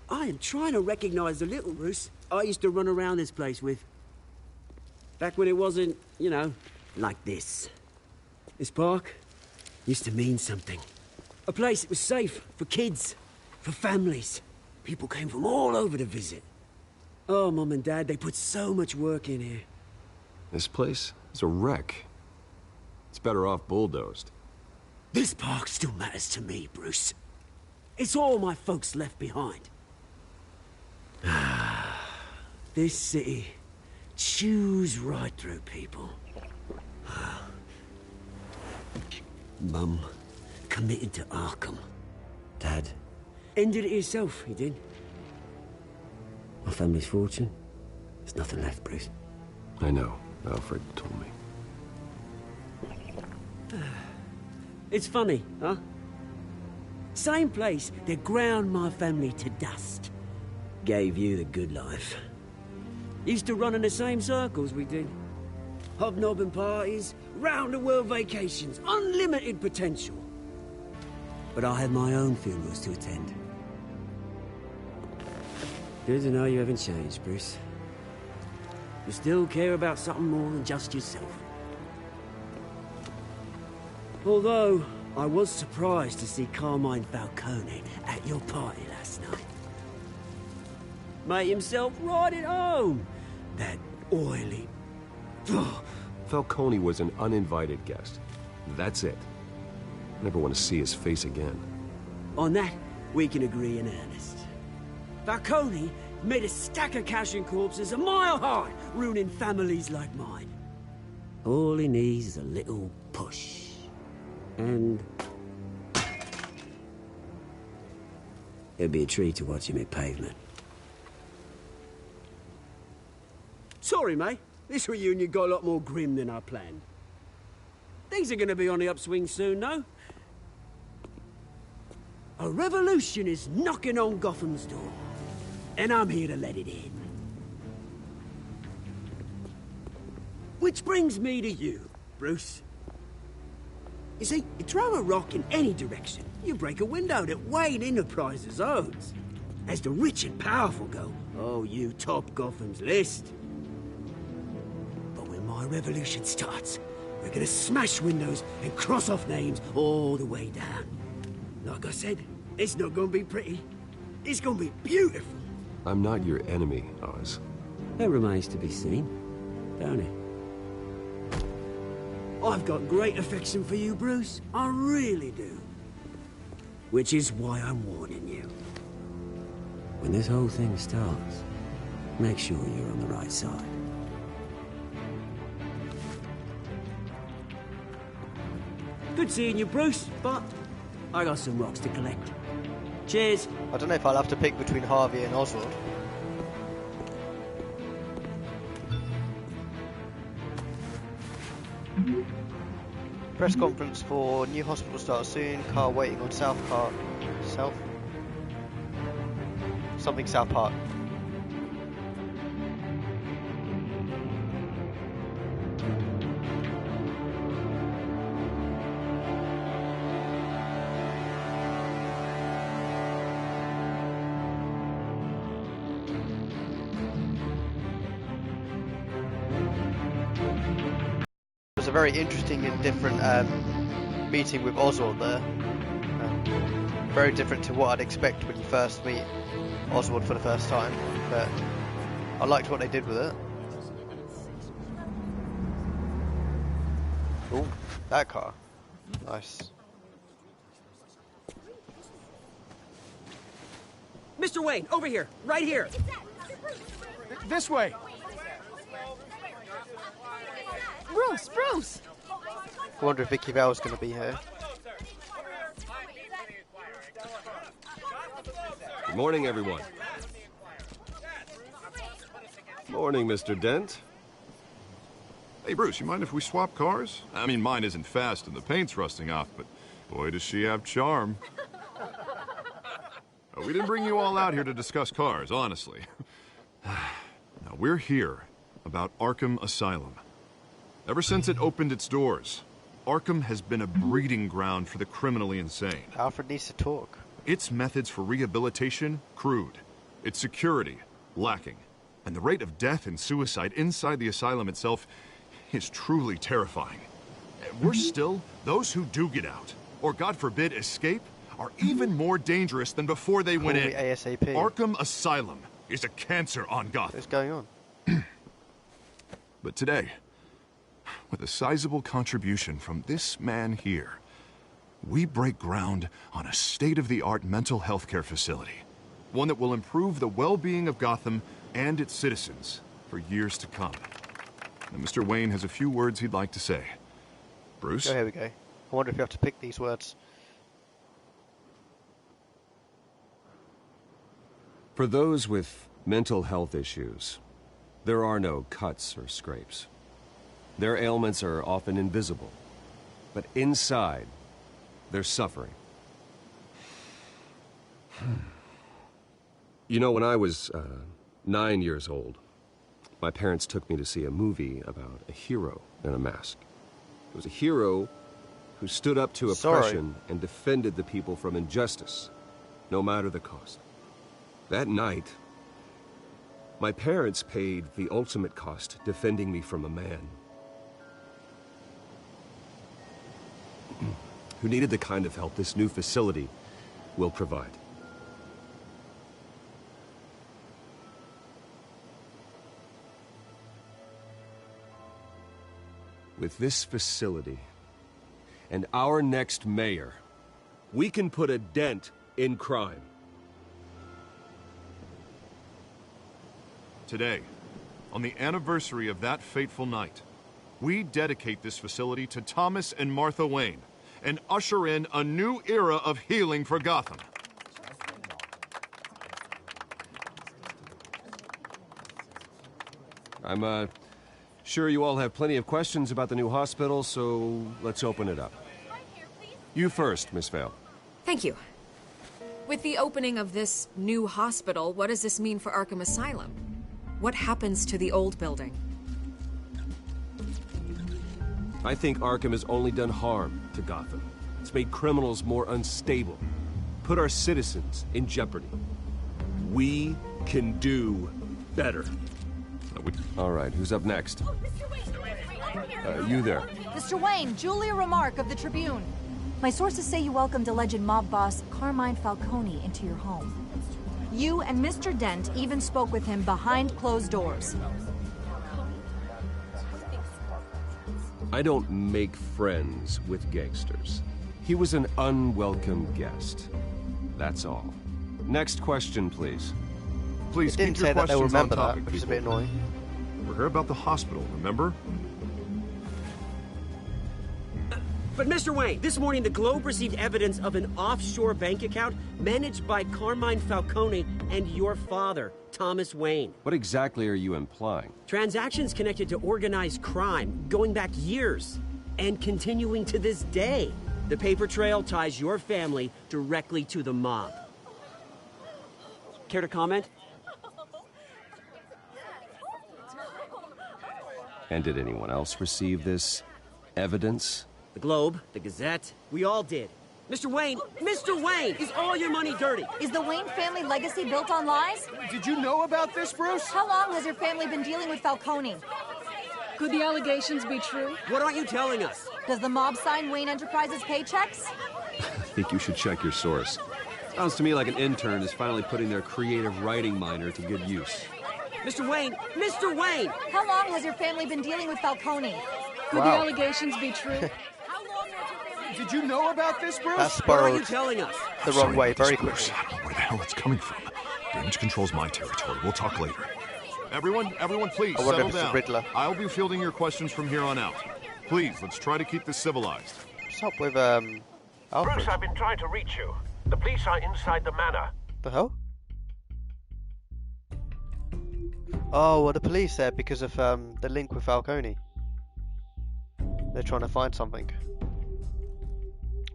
I am trying to recognize the little Bruce I used to run around this place with. Back when it wasn't, you know, like this. This park used to mean something. A place that was safe for kids, for families. People came from all over to visit. Oh, Mum and Dad, they put so much work in here. This place is a wreck. It's better off bulldozed. This park still matters to me, Bruce. It's all my folks left behind. This city chews right through people. Mum committed to Arkham. Dad ended it himself, he did. My family's fortune, there's nothing left, Bruce. I know. Alfred told me. It's funny, huh? Same place that ground my family to dust. Gave you the good life. Used to run in the same circles we did. Hobnobbing parties, round-the-world vacations, unlimited potential. But I had my own funerals to attend. Good to know you haven't changed, Bruce. You still care about something more than just yourself. Although, I was surprised to see Carmine Falcone at your party last night. Made himself right at home. That oily... Falcone was an uninvited guest. That's it. Never want to see his face again. On that, we can agree in earnest. Falcone made a stack of cash and corpses a mile high, ruining families like mine. All he needs is a little push. And... it'd be a treat to watch him hit pavement. Sorry, mate. This reunion got a lot more grim than I planned. Things are gonna be on the upswing soon, though. A revolution is knocking on Gotham's door. And I'm here to let it in. Which brings me to you, Bruce. You see, you throw a rock in any direction, you break a window that Wayne Enterprises owns. As the rich and powerful go, oh, you top Gotham's list. But when my revolution starts, we're gonna smash windows and cross off names all the way down. Like I said, it's not gonna be pretty. It's gonna be beautiful. I'm not your enemy, Oz. That remains to be seen, don't it? I've got great affection for you, Bruce. I really do. Which is why I'm warning you. When this whole thing starts, make sure you're on the right side. Good seeing you, Bruce, but I got some rocks to collect. Cheers. I don't know if I'll have to pick between Harvey and Oswald. Press conference for new hospital starts soon. Car waiting on South Park. South? Something South Park. A very interesting and different meeting with Oswald there. Very different to what I'd expect when you first meet Oswald for the first time, but I liked what they did with it. Oh, that car. Nice. Mr. Wayne, over here, right here. This way. Bruce! I wonder if Vicky Vale's going to be here. Good morning, everyone. Morning, Mr. Dent. Hey, Bruce, you mind if we swap cars? I mean, mine isn't fast and the paint's rusting off, but boy, does she have charm. We didn't bring you all out here to discuss cars, honestly. Now, we're here about Arkham Asylum. Ever since it opened its doors, Arkham has been a breeding ground for the criminally insane. Alfred needs to talk. Its methods for rehabilitation, crude. Its security, lacking. And the rate of death and suicide inside the asylum itself is truly terrifying. Worse still, those who do get out, or God forbid, escape, are even more dangerous than before they went in. ASAP. Arkham Asylum is a cancer on Gotham. What's going on? But today, with a sizable contribution from this man here, we break ground on a state-of-the-art mental health care facility. One that will improve the well-being of Gotham and its citizens for years to come. Now, Mr. Wayne has a few words he'd like to say. Bruce? Oh, here we go. I wonder if you have to pick these words. For those with mental health issues, there are no cuts or scrapes. Their ailments are often invisible, but inside, they're suffering. You know, when I was 9 years old, my parents took me to see a movie about a hero in a mask. It was a hero who stood up to oppression and defended the people from injustice, no matter the cost. That night, my parents paid the ultimate cost defending me from a man who needed the kind of help this new facility will provide. With this facility and our next mayor, we can put a dent in crime. Today, on the anniversary of that fateful night, we dedicate this facility to Thomas and Martha Wayne and usher in a new era of healing for Gotham. I'm sure you all have plenty of questions about the new hospital, so let's open it up. You first, Miss Vale. Thank you. With the opening of this new hospital, what does this mean for Arkham Asylum? What happens to the old building? I think Arkham has only done harm to Gotham. It's made criminals more unstable, put our citizens in jeopardy. We can do better. All right, who's up next? You there. Mr. Wayne, Julia Remark of the Tribune. My sources say you welcomed alleged mob boss Carmine Falcone into your home. You and Mr. Dent even spoke with him behind closed doors. I don't make friends with gangsters. He was an unwelcome guest. That's all. Next question, please. Please it didn't keep your say that they'll questions on remember topic, that, which is a people. bit annoying. We're here about the hospital, remember? But Mr. Wayne, this morning the Globe received evidence of an offshore bank account managed by Carmine Falcone and your father, Thomas Wayne. What exactly are you implying? Transactions connected to organized crime going back years and continuing to this day. The paper trail ties your family directly to the mob. Care to comment? And did anyone else receive this evidence? The Globe, the Gazette, we all did. Mr. Wayne, is all your money dirty? Is the Wayne family legacy built on lies? Did you know about this, Bruce? How long has your family been dealing with Falcone? Could the allegations be true? What aren't you telling us? Does the mob sign Wayne Enterprises paychecks? I think you should check your source. Sounds to me like an intern is finally putting their creative writing minor to good use. Mr. Wayne! How long has your family been dealing with Falcone? Could the allegations be true? Did you know about this, Bruce? That spiraled What are you telling us? the wrong way very quickly. Bruce, I don't know where the hell it's coming from. Damage control's my territory. We'll talk later. Everyone, please I wonder settle if it's the down. Riddler. I'll be fielding your questions from here on out. Please, let's try to keep this civilized. What's up with Alfred? Bruce, I've been trying to reach you. The police are inside the manor. The hell? Oh, well, the police there because of the link with Falcone. They're trying to find something.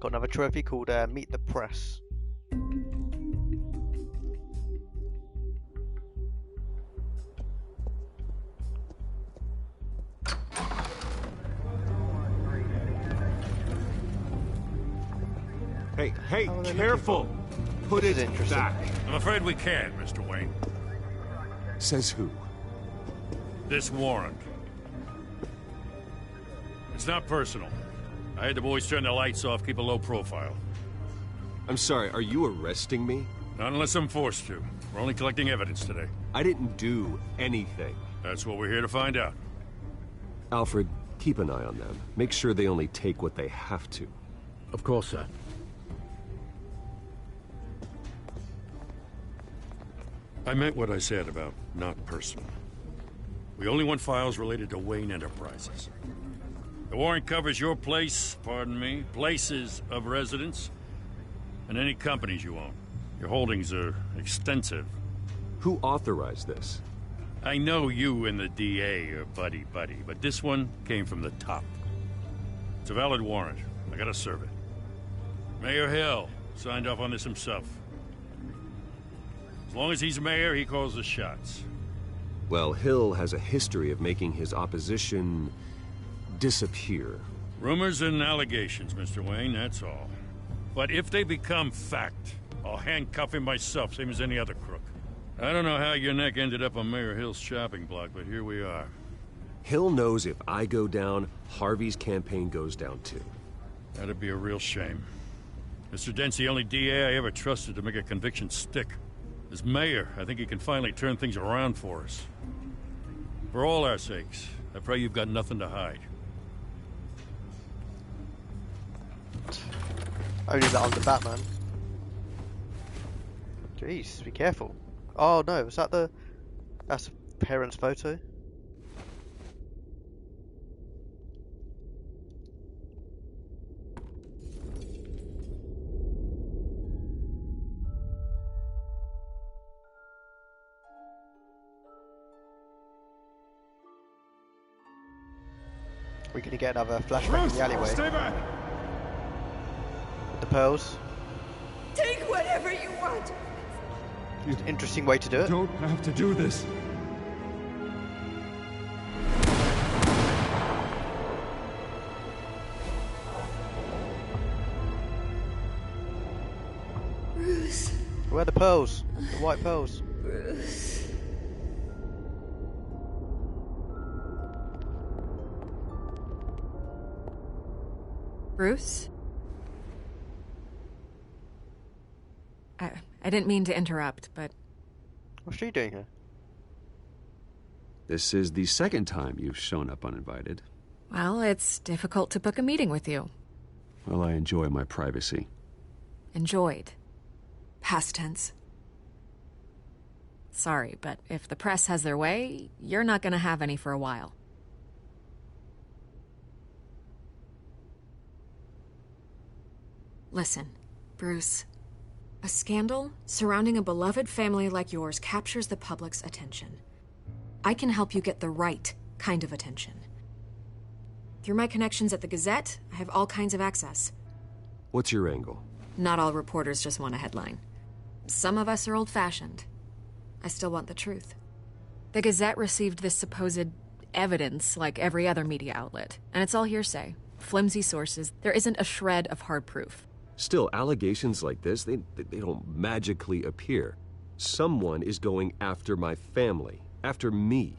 Got another trophy called Meet the Press. Hey, careful! Put it back. I'm afraid we can't, Mr. Wayne. Says who? This warrant. It's not personal. I had the boys turn the lights off, keep a low profile. I'm sorry, are you arresting me? Not unless I'm forced to. We're only collecting evidence today. I didn't do anything. That's what we're here to find out. Alfred, keep an eye on them. Make sure they only take what they have to. Of course, sir. I meant what I said about not personal. We only want files related to Wayne Enterprises. The warrant covers your place, pardon me, places of residence, and any companies you own. Your holdings are extensive. Who authorized this? I know you and the DA are buddy-buddy, but this one came from the top. It's a valid warrant. I gotta serve it. Mayor Hill signed off on this himself. As long as he's mayor, he calls the shots. Well, Hill has a history of making his opposition disappear. Rumors and allegations, Mr. Wayne, that's all. But if they become fact, I'll handcuff him myself, same as any other crook. I don't know how your neck ended up on Mayor Hill's shopping block, but here we are. Hill knows if I go down, Harvey's campaign goes down too. That'd be a real shame. Mr. Dent's the only DA I ever trusted to make a conviction stick. As mayor, I think he can finally turn things around for us. For all our sakes, I pray you've got nothing to hide. Only that I'm the Batman. Jeez, be careful. Oh no, was that the... That's a parent's photo? We're gonna get another flashback in the alleyway. Stay back! With the pearls. Take whatever you want. Interesting way to do it. You don't have to do this. Bruce. Where are the pearls? The white pearls. Bruce. Bruce? I didn't mean to interrupt, but... What's she doing here? This is the second time you've shown up uninvited. Well, it's difficult to book a meeting with you. Well, I enjoy my privacy. Enjoyed. Past tense. Sorry, but if the press has their way, you're not gonna have any for a while. Listen, Bruce. A scandal surrounding a beloved family like yours captures the public's attention. I can help you get the right kind of attention. Through my connections at the Gazette, I have all kinds of access. What's your angle? Not all reporters just want a headline. Some of us are old-fashioned. I still want the truth. The Gazette received this supposed evidence like every other media outlet, and it's all hearsay. Flimsy sources. There isn't a shred of hard proof. Still, allegations like this, they don't magically appear. Someone is going after my family, after me.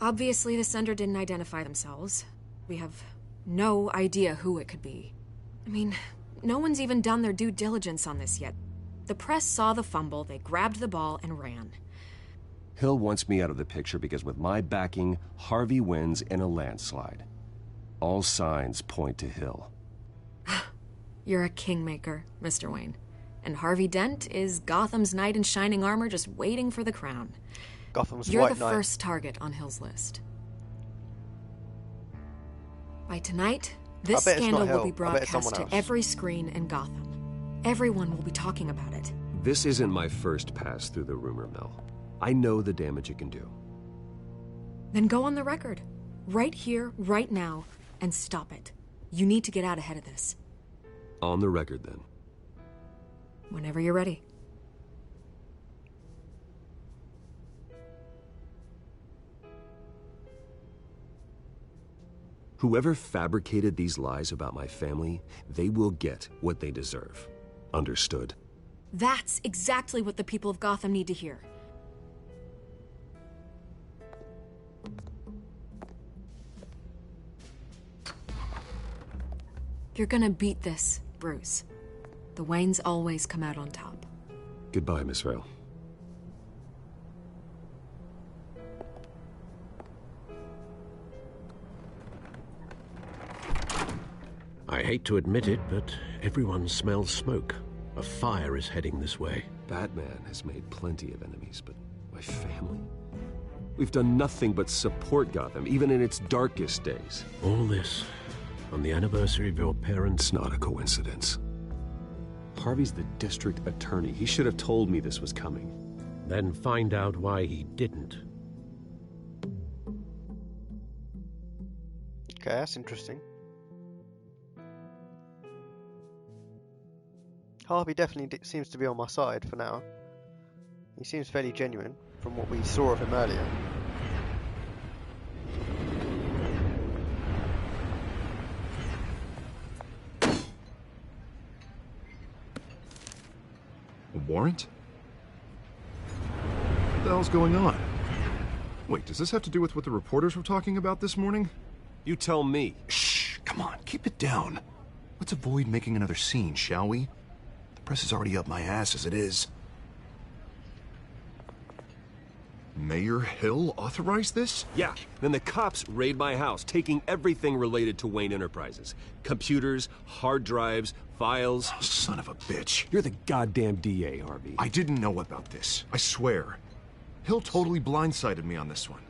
Obviously, the sender didn't identify themselves. We have no idea who it could be. I mean, no one's even done their due diligence on this yet. The press saw the fumble, they grabbed the ball and ran. Hill wants me out of the picture because with my backing, Harvey wins in a landslide. All signs point to Hill. You're a kingmaker, Mr. Wayne. And Harvey Dent is Gotham's knight in shining armor just waiting for the crown. Gotham's You're white the knight. first target on Hill's list. By tonight, this scandal will be broadcast to every screen in Gotham. Everyone will be talking about it. This isn't my first pass through the rumor mill. I know the damage it can do. Then go on the record. Right here, right now, and stop it. You need to get out ahead of this. On the record, then. Whenever you're ready. Whoever fabricated these lies about my family, they will get what they deserve. Understood? That's exactly what the people of Gotham need to hear. You're gonna beat this, Bruce. The Waynes always come out on top. Goodbye, Miss Vale. I hate to admit it, but everyone smells smoke. A fire is heading this way. Batman has made plenty of enemies, but my family? We've done nothing but support Gotham, even in its darkest days. All this on the anniversary of your parents'... It's not a coincidence. Harvey's the district attorney. He should have told me this was coming. Then find out why he didn't. Okay, that's interesting. Harvey definitely seems to be on my side for now. He seems fairly genuine from what we saw of him earlier. A warrant? What the hell's going on? Wait, does this have to do with what the reporters were talking about this morning? You tell me. Shh, come on, keep it down. Let's avoid making another scene, shall we? The press is already up my ass as it is. Mayor Hill authorized this? Yeah, then the cops raid my house, taking everything related to Wayne Enterprises. Computers, hard drives, files. Oh, son of a bitch. You're the goddamn DA, Harvey. I didn't know about this, I swear. Hill totally blindsided me on this one.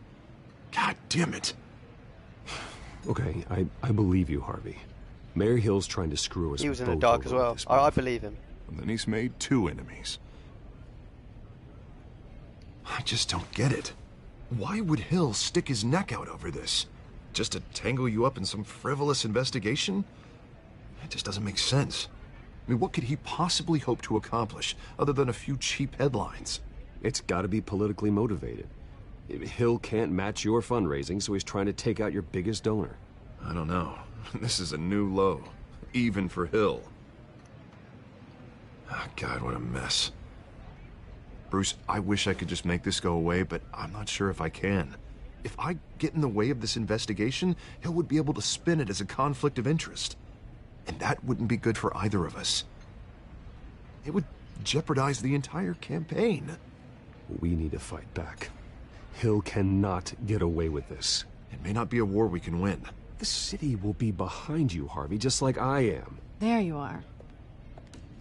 God damn it. Okay, I believe you, Harvey. Mayor Hill's trying to screw us. He was in the dark as well. I believe him. And then he's made 2 enemies. I just don't get it. Why would Hill stick his neck out over this? Just to tangle you up in some frivolous investigation? It just doesn't make sense. I mean, what could he possibly hope to accomplish other than a few cheap headlines? It's gotta be politically motivated. Hill can't match your fundraising, so he's trying to take out your biggest donor. I don't know. This is a new low. Even for Hill. Oh, God, what a mess. Bruce, I wish I could just make this go away, but I'm not sure if I can. If I get in the way of this investigation, Hill would be able to spin it as a conflict of interest. And that wouldn't be good for either of us. It would jeopardize the entire campaign. We need to fight back. Hill cannot get away with this. It may not be a war we can win. The city will be behind you, Harvey, just like I am. There you are.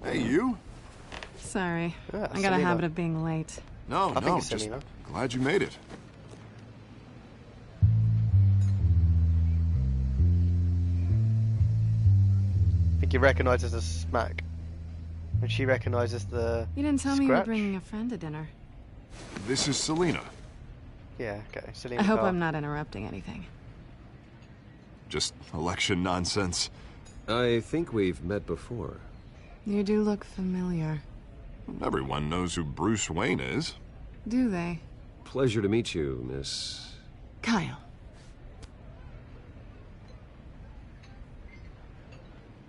Hey, you? Sorry. Yeah, I got a habit of being late. No, just glad you made it. I think he recognizes the smack. And she recognizes the You didn't tell scratch. me you were bringing a friend to dinner. This is Selina. Yeah, okay. Selina I hope Carr. I'm not interrupting anything. Just election nonsense. I think we've met before. You do look familiar. Everyone knows who Bruce Wayne is. Do they? Pleasure to meet you, Miss... Kyle.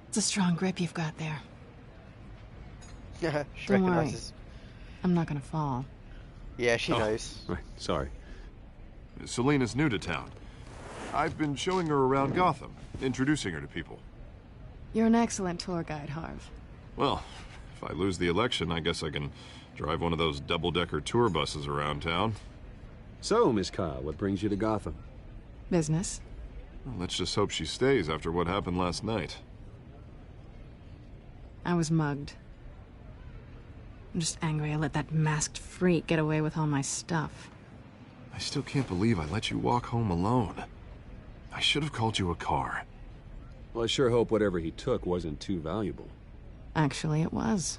It's a strong grip you've got there. Yeah, she Don't worry. recognizes. I'm not gonna fall. Yeah, she knows. Right, sorry. Selina's new to town. I've been showing her around Gotham, introducing her to people. You're an excellent tour guide, Harv. Well, if I lose the election, I guess I can drive one of those double-decker tour buses around town. So, Miss Kyle, what brings you to Gotham? Business. Well, let's just hope she stays after what happened last night. I was mugged. I'm just angry I let that masked freak get away with all my stuff. I still can't believe I let you walk home alone. I should have called you a car. Well, I sure hope whatever he took wasn't too valuable. Actually, it was.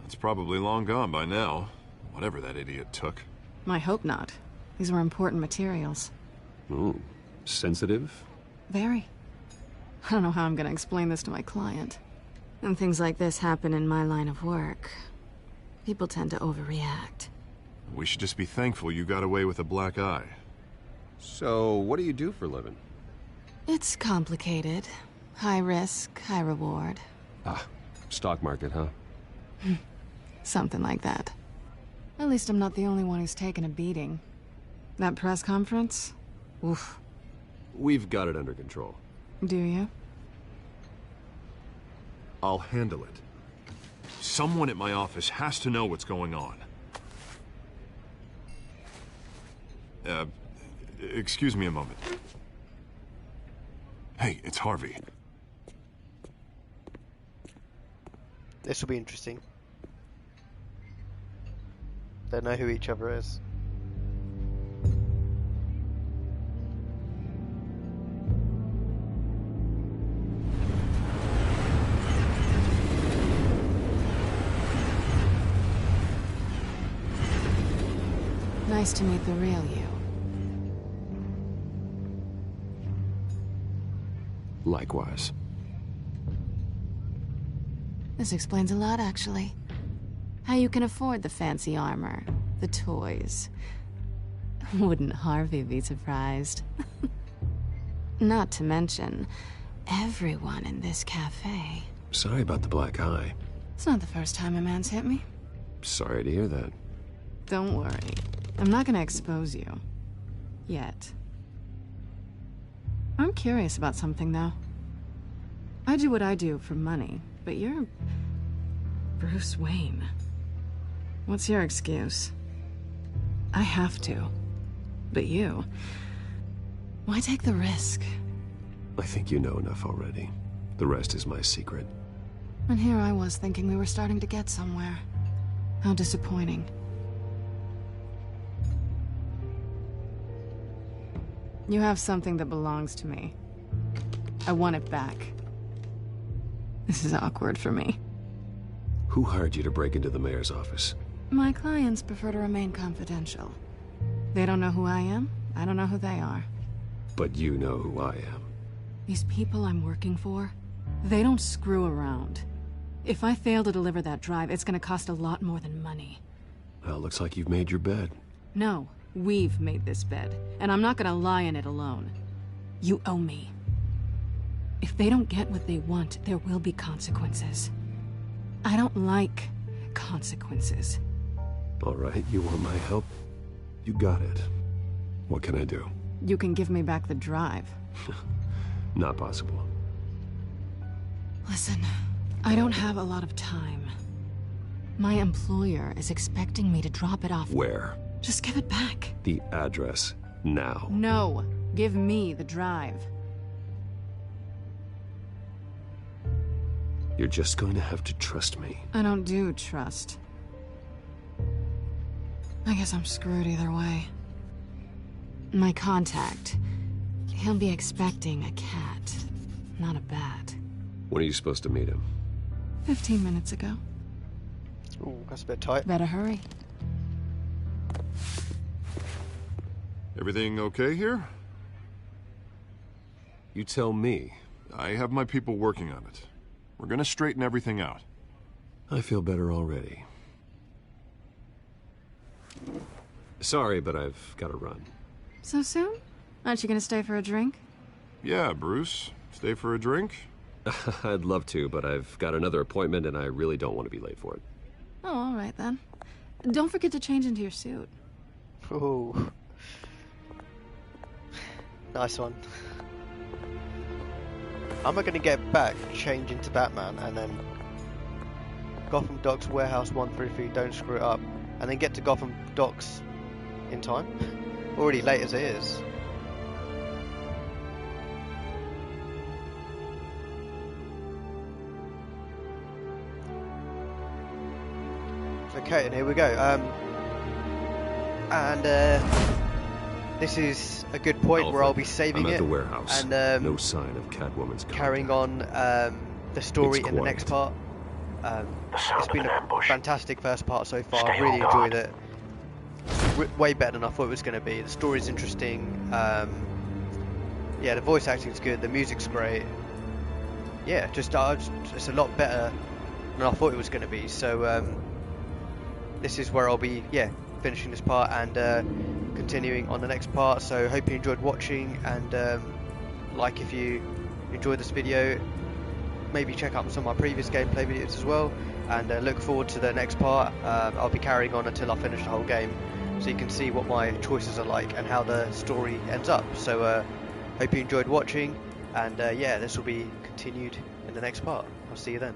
It's probably long gone by now, whatever that idiot took. I hope not. These were important materials. Ooh, sensitive? Very. I don't know how I'm gonna explain this to my client. When things like this happen in my line of work, people tend to overreact. We should just be thankful you got away with a black eye. So, what do you do for a living? It's complicated. High risk, high reward. Ah, stock market, huh? Something like that. At least I'm not the only one who's taken a beating. That press conference? Oof. We've got it under control. Do you? I'll handle it. Someone at my office has to know what's going on. Excuse me a moment. Hey, it's Harvey. This will be interesting. They know who each other is. Nice to meet the real you. Likewise. This explains a lot, actually. How you can afford the fancy armor, the toys. Wouldn't Harvey be surprised? Not to mention, everyone in this cafe. Sorry about the black eye. It's not the first time a man's hit me. Sorry to hear that. Don't worry. I'm not gonna expose you. Yet. I'm curious about something, though. I do what I do for money, but you're... Bruce Wayne. What's your excuse? I have to. But you... Why take the risk? I think you know enough already. The rest is my secret. And here I was thinking we were starting to get somewhere. How disappointing. You have something that belongs to me. I want it back. This is awkward for me. Who hired you to break into the mayor's office? My clients prefer to remain confidential. They don't know who I am. I don't know who they are. But you know who I am. These people I'm working for, they don't screw around. If I fail to deliver that drive, it's gonna cost a lot more than money. Well, looks like you've made your bed. No, we've made this bed, and I'm not gonna lie in it alone. You owe me. If they don't get what they want, there will be consequences. I don't like consequences. All right, you want my help? You got it. What can I do? You can give me back the drive. Not possible. Listen, I don't have a lot of time. My employer is expecting me to drop it off. Where? Just give it back. The address, now. No, give me the drive. You're just going to have to trust me. I don't do trust. I guess I'm screwed either way. My contact, he'll be expecting a cat, not a bat. When are you supposed to meet him? 15 minutes ago. Ooh, that's a bit tight. Better hurry. Everything okay here? You tell me. I have my people working on it. We're gonna straighten everything out. I feel better already. Sorry, but I've got to run. So soon? Aren't you gonna stay for a drink? Yeah, Bruce. Stay for a drink? I'd love to, but I've got another appointment and I really don't want to be late for it. Oh, all right then. Don't forget to change into your suit. Ooh. Nice one. I'm not going to get back, change into Batman, and then Gotham Docks Warehouse 133, don't screw it up, and then get to Gotham Docks in time. Already late as it is. Okay, and here we go. This is a good point Alfred, where I'll be saving I'm it. at the warehouse. And no sign of Catwoman's carrying on the story in the next part. It's been a fantastic first part so far. I really enjoyed it. Way better than I thought it was going to be. The story's interesting. Yeah, the voice acting's good. The music's great. Yeah, just it's a lot better than I thought it was going to be. So this is where I'll be, finishing this part and continuing on the next part. So hope you enjoyed watching, and like if you enjoyed this video, maybe check out some of my previous gameplay videos as well, and look forward to the next part. I'll be carrying on until I finish the whole game, so you can see what my choices are like and how the story ends up. So hope you enjoyed watching, and this will be continued in the next part. I'll see you then.